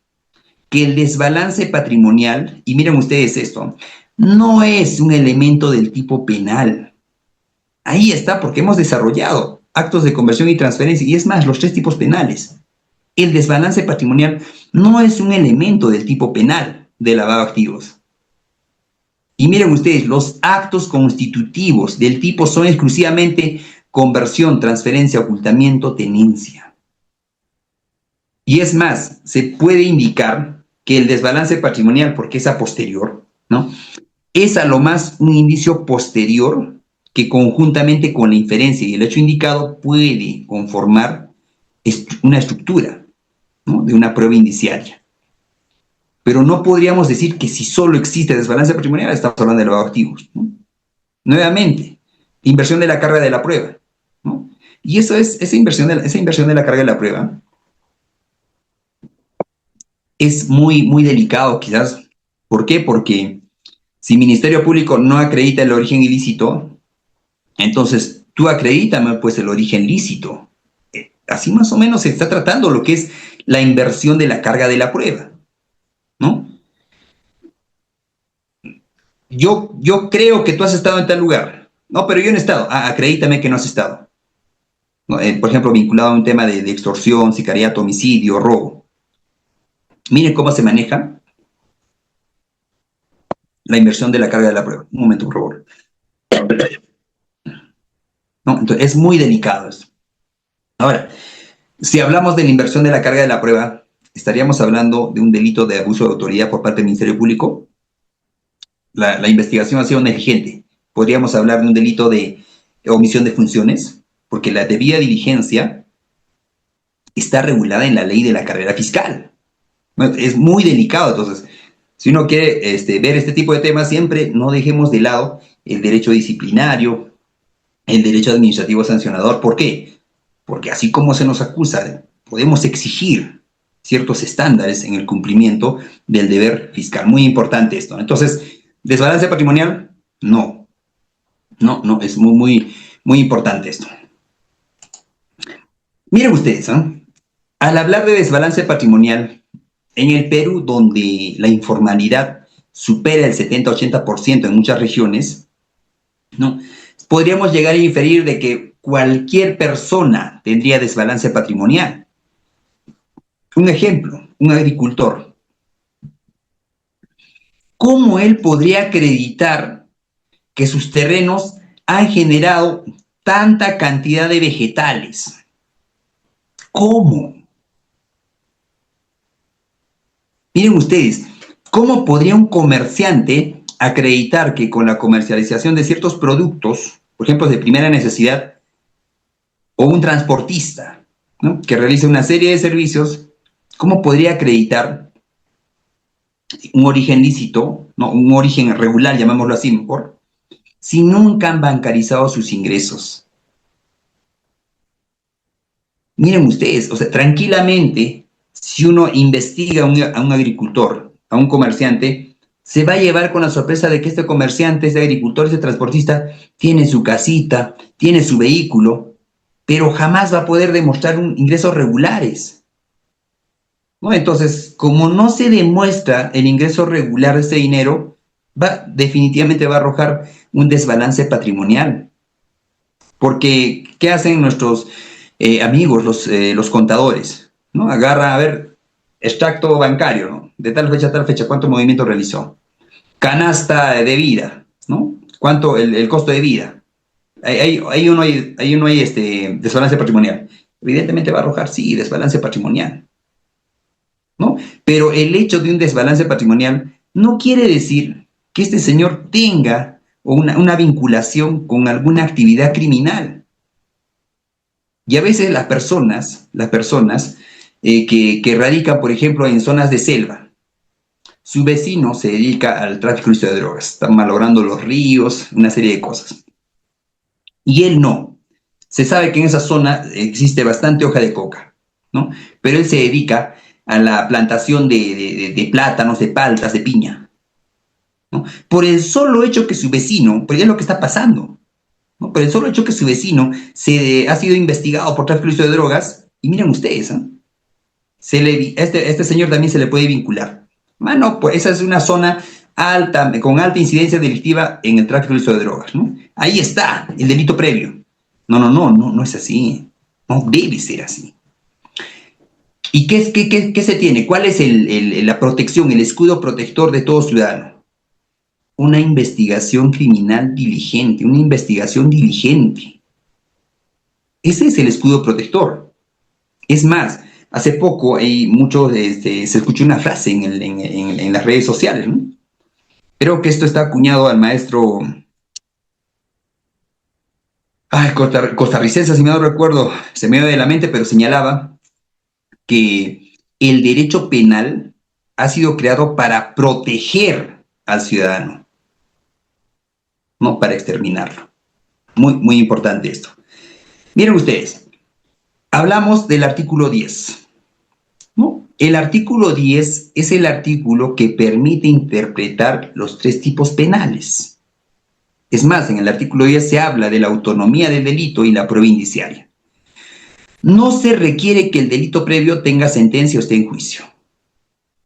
Que el desbalance patrimonial, y miren ustedes esto, no es un elemento del tipo penal. Ahí está, porque hemos desarrollado actos de conversión y transferencia, y es más, los 3 tipos penales. El desbalance patrimonial no es un elemento del tipo penal de lavado de activos. Y miren ustedes, los actos constitutivos del tipo son exclusivamente conversión, transferencia, ocultamiento, tenencia. Y es más, se puede indicar que el desbalance patrimonial, porque es a posterior, ¿no? Es a lo más un indicio posterior que conjuntamente con la inferencia y el hecho indicado puede conformar una estructura, ¿no? De una prueba indiciaria. Pero no podríamos decir que si solo existe desbalance patrimonial, estamos hablando de lavado de activos, ¿no? Nuevamente, inversión de la carga de la prueba, ¿no? Y eso es, esa inversión de la carga de la prueba es muy delicado quizás. ¿Por qué? Porque si el Ministerio Público no acredita el origen ilícito, entonces tú acredítame pues el origen lícito. Así más o menos se está tratando lo que es la inversión de la carga de la prueba, ¿no? Yo creo que tú has estado en tal lugar. No, pero yo no he estado. Acredítame que no has estado, ¿no? Por ejemplo, vinculado a un tema de extorsión, sicariato, homicidio, robo. Miren cómo se maneja la inversión de la carga de la prueba. Un momento, por favor. ¿No? Entonces, es muy delicado esto. Ahora, si hablamos de la inversión de la carga de la prueba, ¿estaríamos hablando de un delito de abuso de autoridad por parte del Ministerio Público? La investigación ha sido negligente. ¿Podríamos hablar de un delito de omisión de funciones? Porque la debida diligencia está regulada en la ley de la carrera fiscal. Bueno, es muy delicado, entonces, si uno quiere ver este tipo de temas, siempre no dejemos de lado el derecho disciplinario, el derecho administrativo sancionador. ¿Por qué? Porque así como se nos acusa, podemos exigir ciertos estándares en el cumplimiento del deber fiscal. Muy importante esto. Entonces, ¿desbalance patrimonial? No. No, es muy importante esto. Miren ustedes, ¿no? Al hablar de desbalance patrimonial, en el Perú, donde la informalidad supera el 70-80% en muchas regiones, ¿no? Podríamos llegar a inferir de que cualquier persona tendría desbalance patrimonial. Un ejemplo, un agricultor. ¿Cómo él podría acreditar que sus terrenos han generado tanta cantidad de vegetales? ¿Cómo? Miren ustedes, ¿cómo podría un comerciante acreditar que con la comercialización de ciertos productos, por ejemplo, de primera necesidad, o un transportista, ¿no?, que realice una serie de servicios, cómo podría acreditar un origen lícito, ¿no? Un origen regular, llamémoslo así mejor, si nunca han bancarizado sus ingresos? Miren ustedes, o sea, tranquilamente, si uno investiga a un agricultor, a un comerciante, se va a llevar con la sorpresa de que este comerciante, este agricultor, este transportista, tiene su casita, tiene su vehículo, pero jamás va a poder demostrar ingresos regulares, ¿no? Entonces, como no se demuestra el ingreso regular de este dinero, definitivamente va a arrojar un desbalance patrimonial. Porque, ¿qué hacen nuestros amigos, los contadores? ¿No? Agarra, a ver, extracto bancario, ¿no? De tal fecha a tal fecha, ¿cuánto movimiento realizó? Canasta de vida, ¿no? ¿Cuánto el costo de vida? Ahí uno hay desbalance patrimonial. Evidentemente va a arrojar, sí, desbalance patrimonial, ¿no? Pero el hecho de un desbalance patrimonial no quiere decir que este señor tenga una vinculación con alguna actividad criminal. Y a veces las personas que radican, por ejemplo, en zonas de selva, su vecino se dedica al tráfico ilícito de drogas, está malogrando los ríos, una serie de cosas. Y él no. Se sabe que en esa zona existe bastante hoja de coca, ¿no? Pero él se dedica a la plantación de plátanos, de paltas, de piña, ¿no? Por el solo hecho que su vecino, porque es lo que está pasando, ¿no? Por el solo hecho que su vecino ha sido investigado por tráfico ilícito de drogas, y miren ustedes, ¿eh? Este señor también se le puede vincular. Bueno, pues esa es una zona alta, con alta incidencia delictiva en el tráfico ilícito de drogas, ¿no? Ahí está el delito previo. No es así. No debe ser así. ¿Y qué se tiene? ¿Cuál es la protección, el escudo protector de todo ciudadano? Una investigación criminal diligente, una investigación diligente. Ese es el escudo protector. Es más, hace poco se escuchó una frase en las redes sociales, ¿no? Creo que esto está acuñado al maestro costarricense, si no recuerdo, se me dio de la mente, pero señalaba que el derecho penal ha sido creado para proteger al ciudadano, no para exterminarlo. Muy, muy importante esto. Miren ustedes, hablamos del artículo 10, ¿no? El artículo 10 es el artículo que permite interpretar los tres tipos penales. Es más, en el artículo 10 se habla de la autonomía del delito y la prueba indiciaria. No se requiere que el delito previo tenga sentencia o esté en juicio,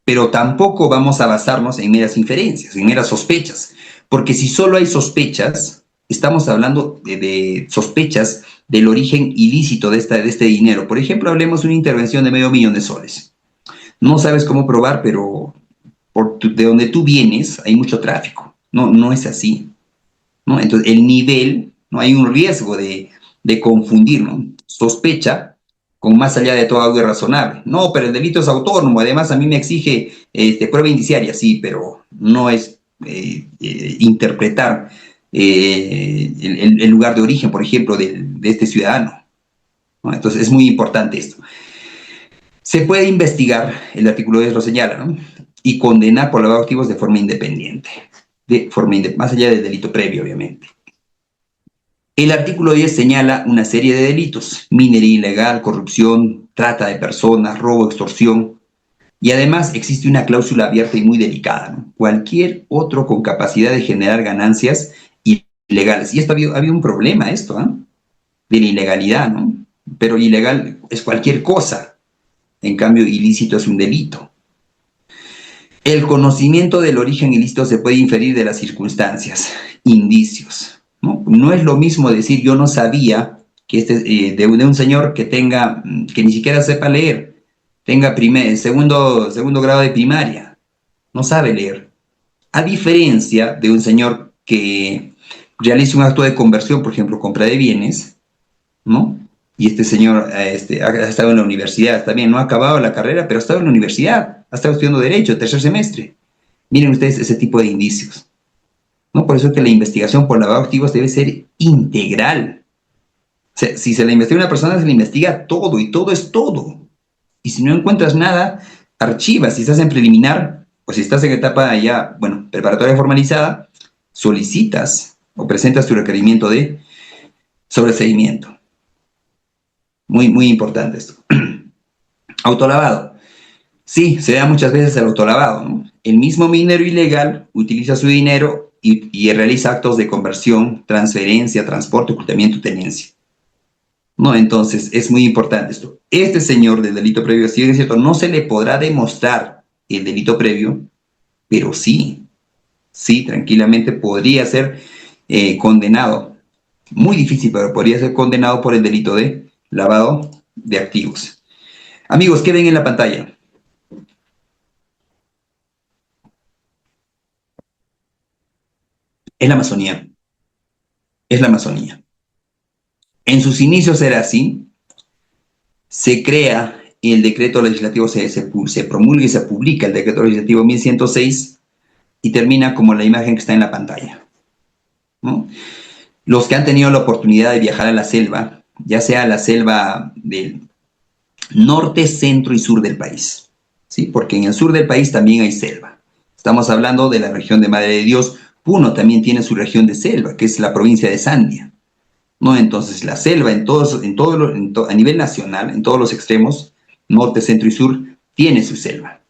pero tampoco vamos a basarnos en meras inferencias, en meras sospechas, porque si solo hay sospechas, estamos hablando de sospechas del origen ilícito de este dinero. Por ejemplo, hablemos de una intervención de $500,000. No sabes cómo probar, pero de donde tú vienes hay mucho tráfico. No es así, ¿no? Entonces, el nivel, no hay un riesgo de confundir, ¿no? Sospecha con más allá de todo algo irrazonable. No, pero el delito es autónomo, además a mí me exige prueba indiciaria, sí, pero no es interpretar el lugar de origen, por ejemplo, de este ciudadano, ¿no? Entonces es muy importante esto. Se puede investigar, el artículo 10 lo señala, ¿no? Y condenar por lavado de activos de forma independiente, más allá del delito previo, obviamente. El artículo 10 señala una serie de delitos: minería ilegal, corrupción, trata de personas, robo, extorsión, y además existe una cláusula abierta y muy delicada, ¿no? Cualquier otro con capacidad de generar ganancias ilegales. Y esto había un problema, de la ilegalidad, ¿no? Pero ilegal es cualquier cosa, en cambio ilícito es un delito. El conocimiento del origen ilícito se puede inferir de las circunstancias, indicios. No es lo mismo decir yo no sabía que de un señor que ni siquiera sepa leer, tenga segundo grado de primaria, no sabe leer, a diferencia de un señor que realice un acto de conversión, por ejemplo, compra de bienes, ¿no? Y este señor ha estado en la universidad también, no ha acabado la carrera, pero ha estado en la universidad, ha estado estudiando Derecho, tercer semestre. Miren ustedes ese tipo de indicios, ¿no? Por eso es que la investigación por lavado de activos debe ser integral. O sea, si se le investiga a una persona, se le investiga todo, y todo es todo. Y si no encuentras nada, archivas. Si estás en preliminar, o si estás en etapa ya, bueno, preparatoria formalizada, solicitas o presentas tu requerimiento de sobreseimiento. Muy importante esto. Autolavado. Sí, se da muchas veces el autolavado, ¿no? El mismo minero ilegal utiliza su dinero y realiza actos de conversión, transferencia, transporte, ocultamiento, tenencia. ¿No? Entonces, es muy importante esto. Este señor del delito previo, si bien es cierto, no se le podrá demostrar el delito previo, pero sí, tranquilamente podría ser condenado. Muy difícil, pero podría ser condenado por el delito de lavado de activos. Amigos, ¿qué ven en la pantalla? Es la Amazonía. Es la Amazonía. En sus inicios era así. Se crea el decreto legislativo, se promulga y se publica el decreto legislativo 1106 y termina como la imagen que está en la pantalla, ¿no? Los que han tenido la oportunidad de viajar a la selva, ya sea la selva del norte, centro y sur del país, ¿sí? Porque en el sur del país también hay selva. Estamos hablando de la región de Madre de Dios. Puno también tiene su región de selva, que es la provincia de Sandia, ¿no? Entonces, la selva a nivel nacional, en todos los extremos, norte, centro y sur, tiene su selva.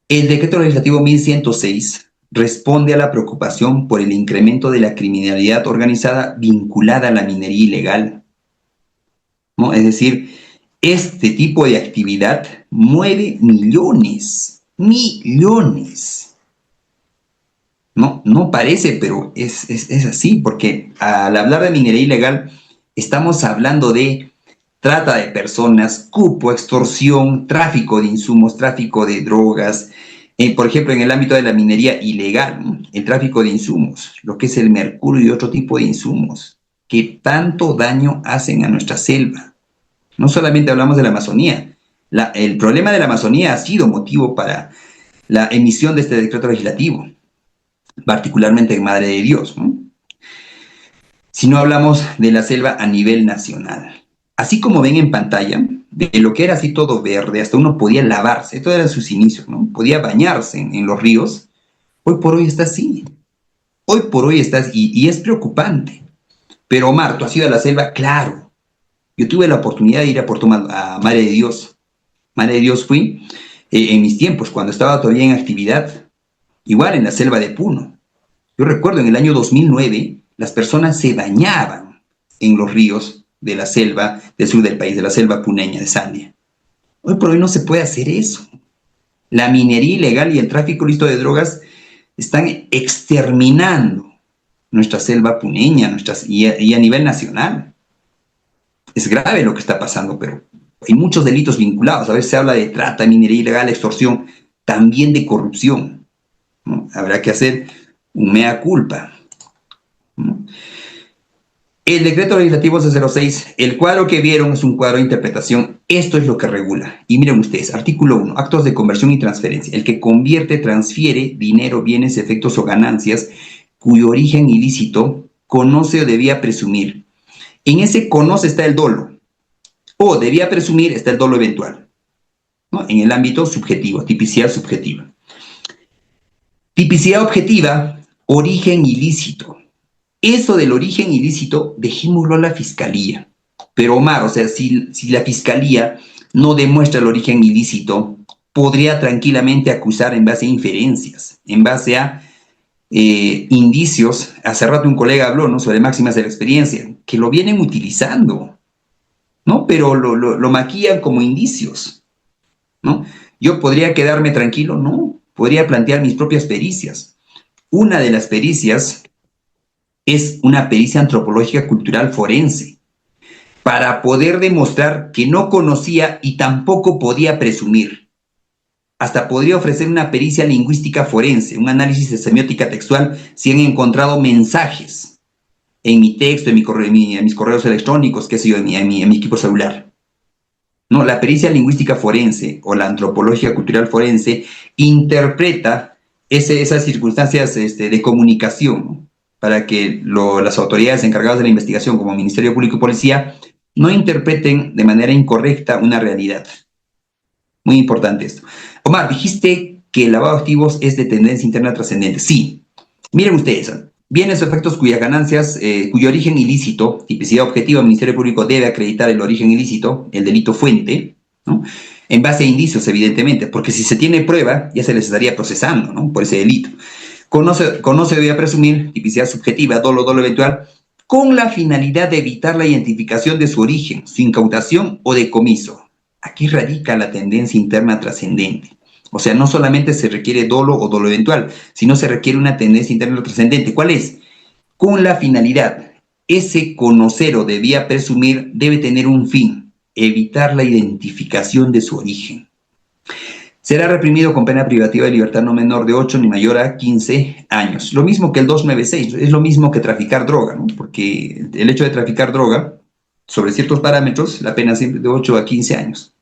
El decreto legislativo 1106 responde a la preocupación por el incremento de la criminalidad organizada vinculada a la minería ilegal, ¿no? Es decir, este tipo de actividad mueve millones. No parece, pero es así, porque al hablar de minería ilegal, estamos hablando de trata de personas, cupo, extorsión, tráfico de insumos, tráfico de drogas. Por ejemplo, en el ámbito de la minería ilegal, ¿no? El tráfico de insumos, lo que es el mercurio y otro tipo de insumos, que tanto daño hacen a nuestra selva. No solamente hablamos de la Amazonía. El problema de la Amazonía ha sido motivo para la emisión de este decreto legislativo, particularmente en Madre de Dios, ¿no? Si no hablamos de la selva a nivel nacional. Así como ven en pantalla, de lo que era así todo verde, hasta uno podía lavarse, esto eran sus inicios, ¿no? Podía bañarse en los ríos. Hoy por hoy está así. Hoy por hoy está así, y es preocupante. Pero Omar, ¿tú has ido a la selva? Claro. Yo tuve la oportunidad de ir a Madre de Dios. Madre de Dios fui en mis tiempos, cuando estaba todavía en actividad, igual en la selva de Puno. Yo recuerdo en el año 2009, las personas se bañaban en los ríos de la selva del sur del país, de la selva puneña de Sandia. Hoy por hoy no se puede hacer eso. La minería ilegal y el tráfico ilícito de drogas están exterminando nuestra selva puneña y a nivel nacional. Es grave lo que está pasando, pero hay muchos delitos vinculados. A veces se habla de trata, minería ilegal, extorsión, también de corrupción, ¿no? Habrá que hacer un mea culpa, ¿no? El decreto legislativo 06, el cuadro que vieron es un cuadro de interpretación. Esto es lo que regula. Y miren ustedes, artículo 1, actos de conversión y transferencia. El que convierte, transfiere dinero, bienes, efectos o ganancias cuyo origen ilícito conoce o debía presumir. En ese conoce está el dolo, o debía presumir está el dolo eventual, ¿no? En el ámbito subjetivo, tipicidad subjetiva. Tipicidad objetiva, origen ilícito. Eso del origen ilícito, dejémoslo a la fiscalía. Pero Omar, o sea, si la fiscalía no demuestra el origen ilícito, podría tranquilamente acusar en base a inferencias, en base a indicios. Hace rato un colega habló, ¿no?, sobre máximas de la experiencia, que lo vienen utilizando, ¿no? Pero lo maquillan como indicios, ¿no? Yo podría quedarme tranquilo, no, podría plantear mis propias pericias. Una de las pericias es una pericia antropológica cultural forense, para poder demostrar que no conocía y tampoco podía presumir. Hasta podría ofrecer una pericia lingüística forense, un análisis de semiótica textual, si han encontrado mensajes en mi texto, en mis correos electrónicos, qué sé yo, en mi equipo celular. No, la pericia lingüística forense o la antropología cultural forense interpreta esas circunstancias de comunicación, ¿no?, para que las autoridades encargadas de la investigación, como Ministerio Público y Policía, no interpreten de manera incorrecta una realidad. Muy importante esto. Omar, dijiste que el lavado de activos es de tendencia interna trascendente. Sí. Miren ustedes, bienes o efectos cuyas ganancias, cuyo origen ilícito, tipicidad objetiva, el Ministerio Público debe acreditar el origen ilícito, el delito fuente, ¿no? En base a indicios, evidentemente, porque si se tiene prueba, ya se les estaría procesando, ¿no? Por ese delito. Conoce debe presumir, tipicidad subjetiva, dolo eventual, con la finalidad de evitar la identificación de su origen, su incautación o decomiso. Aquí radica la tendencia interna trascendente. O sea, no solamente se requiere dolo o dolo eventual, sino se requiere una tendencia interna trascendente. ¿Cuál es? Con la finalidad. Ese conocer o debía presumir debe tener un fin, evitar la identificación de su origen. Será reprimido con pena privativa de libertad no menor de 8 ni mayor a 15 años. Lo mismo que el 296, es lo mismo que traficar droga, ¿no? Porque el hecho de traficar droga, sobre ciertos parámetros, la pena siempre de 8 a 15 años,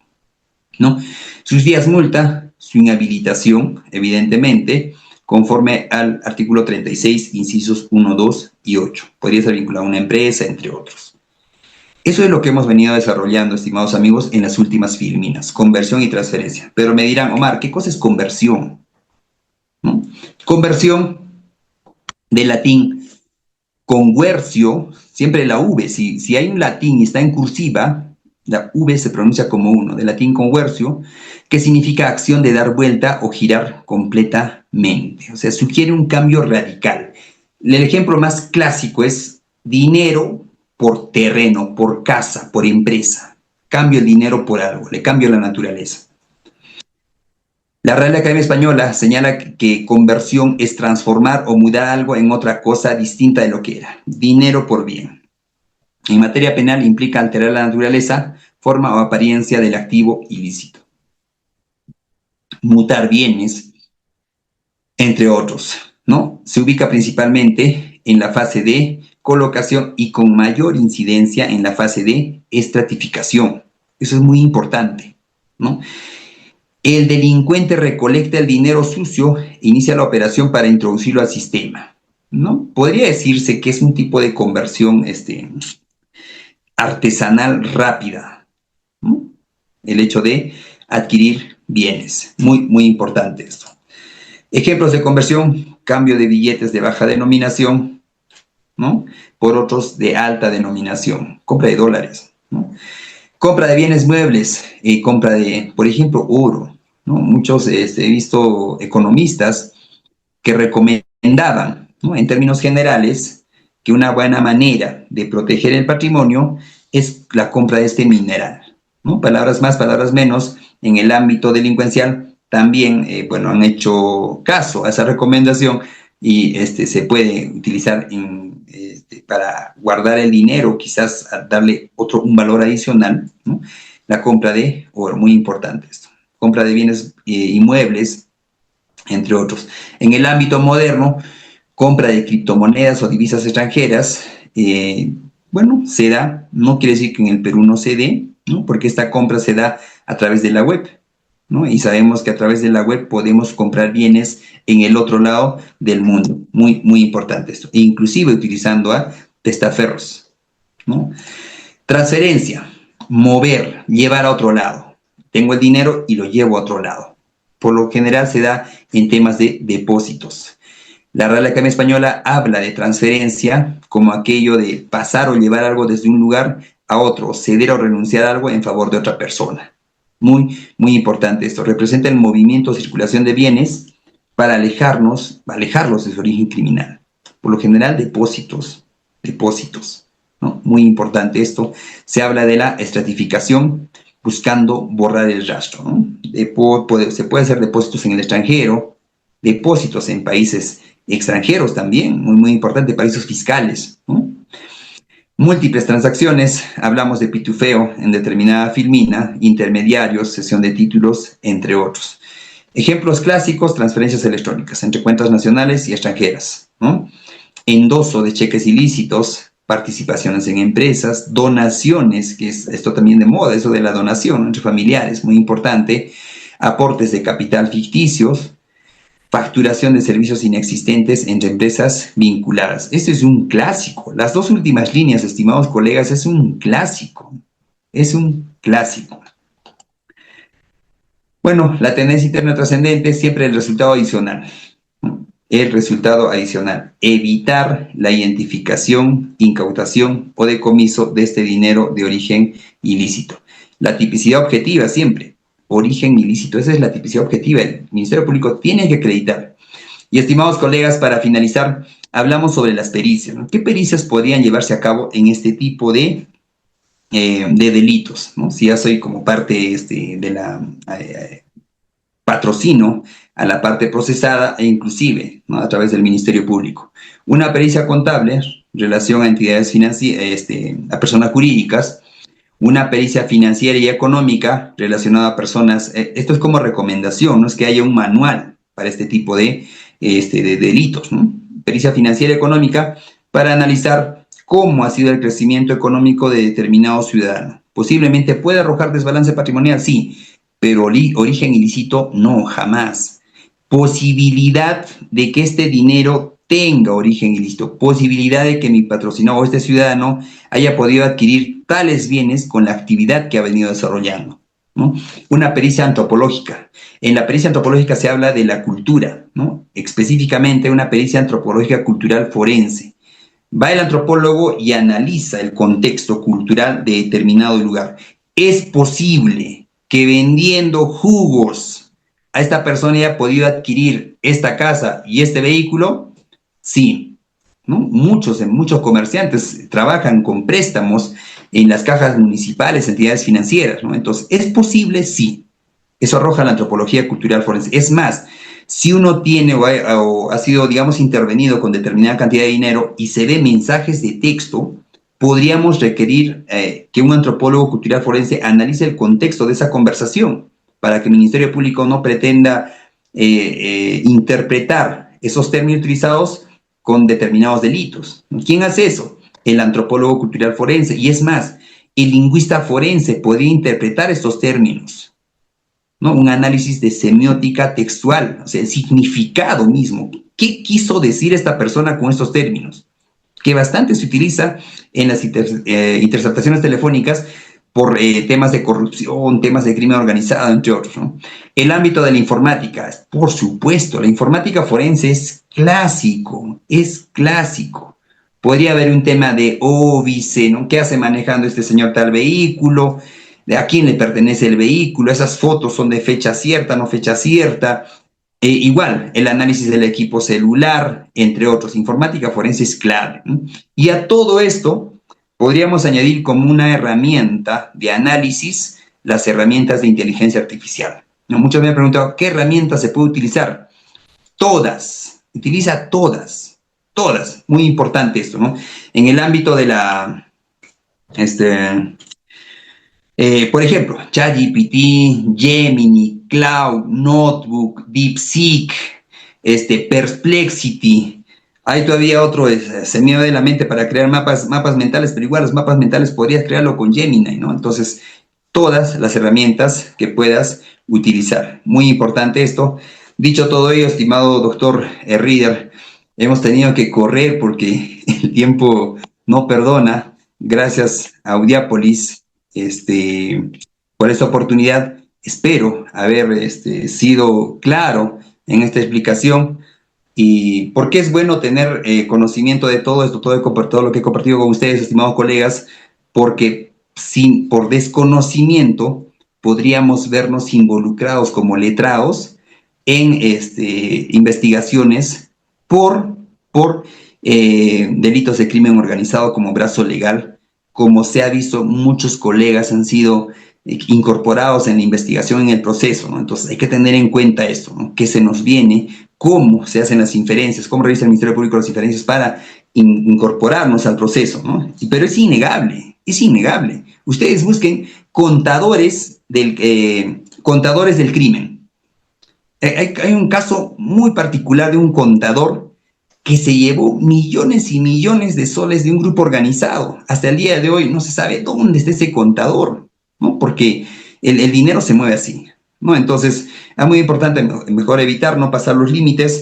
¿no? Sus días multa, su inhabilitación, evidentemente, conforme al artículo 36, incisos 1, 2 y 8. Podría ser vinculado a una empresa, entre otros. Eso es lo que hemos venido desarrollando, estimados amigos, en las últimas filminas, conversión y transferencia. Pero me dirán, Omar, ¿qué cosa es conversión? ¿No? Conversión, del latín conversio, siempre la V, si hay un latín y está en cursiva, la V se pronuncia como uno, del latín conversio, que significa acción de dar vuelta o girar completamente. O sea, sugiere un cambio radical. El ejemplo más clásico es dinero por terreno, por casa, por empresa. Cambio el dinero por algo, le cambio la naturaleza. La Real Academia Española señala que conversión es transformar o mudar algo en otra cosa distinta de lo que era. Dinero por bien. En materia penal implica alterar la naturaleza, forma o apariencia del activo ilícito. Mutar bienes, entre otros, ¿no? Se ubica principalmente en la fase de colocación y con mayor incidencia en la fase de estratificación. Eso es muy importante, ¿no? El delincuente recolecta el dinero sucio e inicia la operación para introducirlo al sistema, ¿no? Podría decirse que es un tipo de conversión artesanal rápida, ¿no? El hecho de adquirir bienes. Muy importante esto. Ejemplos de conversión: cambio de billetes de baja denominación, ¿no?, por otros de alta denominación. Compra de dólares, ¿no? Compra de bienes muebles, compra de, por ejemplo, oro, ¿no? Muchos he visto economistas que recomendaban, ¿no?, en términos generales, que una buena manera de proteger el patrimonio es la compra de este mineral, ¿no? Palabras más, palabras menos, en el ámbito delincuencial también, han hecho caso a esa recomendación y se puede utilizar para guardar el dinero, quizás darle un valor adicional, ¿no? La compra de oro, muy importante esto. Compra de bienes inmuebles, entre otros. En el ámbito moderno, compra de criptomonedas o divisas extranjeras, se da, no quiere decir que en el Perú no se dé, ¿no?, porque esta compra se da a través de la web, ¿no? Y sabemos que a través de la web podemos comprar bienes en el otro lado del mundo. Muy importante esto. E inclusive utilizando a testaferros, ¿no? Transferencia, mover, llevar a otro lado. Tengo el dinero y lo llevo a otro lado. Por lo general se da en temas de depósitos. La Real Academia Española habla de transferencia como aquello de pasar o llevar algo desde un lugar a otro, ceder o renunciar a algo en favor de otra persona. Muy importante esto. Representa el movimiento o circulación de bienes para alejarlos de su origen criminal. Por lo general, depósitos, ¿no? Muy importante esto. Se habla de la estratificación buscando borrar el rastro, ¿no? Se puede hacer depósitos en el extranjero, depósitos en países extranjeros también, muy importante, paraísos fiscales, ¿no? Múltiples transacciones, hablamos de pitufeo en determinada filmina, intermediarios, cesión de títulos, entre otros. Ejemplos clásicos: transferencias electrónicas entre cuentas nacionales y extranjeras, ¿no? Endoso de cheques ilícitos, participaciones en empresas, donaciones, que es esto también de moda, eso de la donación entre familiares, muy importante, aportes de capital ficticios, facturación de servicios inexistentes entre empresas vinculadas. Este es un clásico. Las dos últimas líneas, estimados colegas, es un clásico. Es un clásico. Bueno, la tendencia interna trascendente es siempre el resultado adicional, ¿no? El resultado adicional, evitar la identificación, incautación o decomiso de este dinero de origen ilícito. La tipicidad objetiva siempre, origen ilícito, esa es la tipicidad objetiva. El Ministerio Público tiene que acreditar. Y estimados colegas, para finalizar, hablamos sobre las pericias, ¿no? ¿Qué pericias podrían llevarse a cabo en este tipo de delitos, ¿no? Si ya soy como parte de la patrocino a la parte procesada e inclusive, ¿no?, a través del Ministerio Público. Una pericia contable, relación a entidades financieras, a personas jurídicas, una pericia financiera y económica relacionada a personas, esto es como recomendación, no es que haya un manual para este tipo de delitos, ¿no? Pericia financiera y económica para analizar cómo ha sido el crecimiento económico de determinado ciudadano. Posiblemente puede arrojar desbalance patrimonial, sí, pero origen ilícito no, jamás. Posibilidad de que este dinero tenga origen ilícito, posibilidad de que mi patrocinado o este ciudadano haya podido adquirir tales bienes con la actividad que ha venido desarrollando, ¿no? Una pericia antropológica. En la pericia antropológica se habla de la cultura, ¿no? Específicamente una pericia antropológica cultural forense. Va el antropólogo y analiza el contexto cultural de determinado lugar. Es posible que vendiendo jugos a esta persona haya podido adquirir esta casa y este vehículo. Sí, ¿no? Muchos comerciantes trabajan con préstamos en las cajas municipales, entidades financieras, ¿no? Entonces, ¿es posible? Sí. Eso arroja la antropología cultural forense. Es más, si uno tiene o ha sido, digamos, intervenido con determinada cantidad de dinero y se ve mensajes de texto, podríamos requerir que un antropólogo cultural forense analice el contexto de esa conversación para que el Ministerio Público no pretenda interpretar esos términos utilizados con determinados delitos. ¿Quién hace eso? El antropólogo cultural forense. Y es más, el lingüista forense podría interpretar estos términos, ¿no? Un análisis de semiótica textual, o sea, el significado mismo. ¿Qué quiso decir esta persona con estos términos? Que bastante se utiliza en las interceptaciones telefónicas por temas de corrupción, temas de crimen organizado, entre otros, ¿no? El ámbito de la informática, por supuesto, la informática forense es clásico, es clásico. Podría haber un tema de óbice, ¿no? ¿Qué hace manejando este señor tal vehículo? ¿De a quién le pertenece el vehículo? Esas fotos son de fecha cierta, no fecha cierta. Igual, el análisis del equipo celular, entre otros. Informática forense es clave, ¿no? Y a todo esto podríamos añadir como una herramienta de análisis las herramientas de inteligencia artificial, ¿no? Muchos me han preguntado, ¿qué herramientas se puede utilizar? Todas, utiliza todas, todas. Muy importante esto, ¿no? En el ámbito de la, por ejemplo, ChatGPT, Gemini, Cloud, Notebook, DeepSeek, Perplexity. Hay todavía otro, se me va de la mente para crear mapas mentales, pero igual los mapas mentales podrías crearlo con Gemini, ¿no? Entonces, todas las herramientas que puedas utilizar. Muy importante esto. Dicho todo ello, estimado doctor Reader, hemos tenido que correr porque el tiempo no perdona. Gracias a Audiápolis por esta oportunidad. Espero haber sido claro en esta explicación y por qué es bueno tener conocimiento de todo esto, todo lo que he compartido con ustedes, estimados colegas, porque por desconocimiento podríamos vernos involucrados como letrados en investigaciones por delitos de crimen organizado como brazo legal. Como se ha visto, muchos colegas han sido incorporados en la investigación, en el proceso, ¿no? Entonces hay que tener en cuenta esto, ¿no? ¿Qué se nos viene? ¿Cómo se hacen las inferencias? ¿Cómo revisa el Ministerio Público las inferencias para incorporarnos al proceso, ¿no? Pero es innegable, es innegable. Ustedes busquen contadores del crimen. Hay un caso muy particular de un contador que se llevó millones y millones de soles de un grupo organizado. Hasta el día de hoy no se sabe dónde está ese contador, ¿no? Porque el dinero se mueve así, ¿no? Entonces, es muy importante mejor evitar no pasar los límites.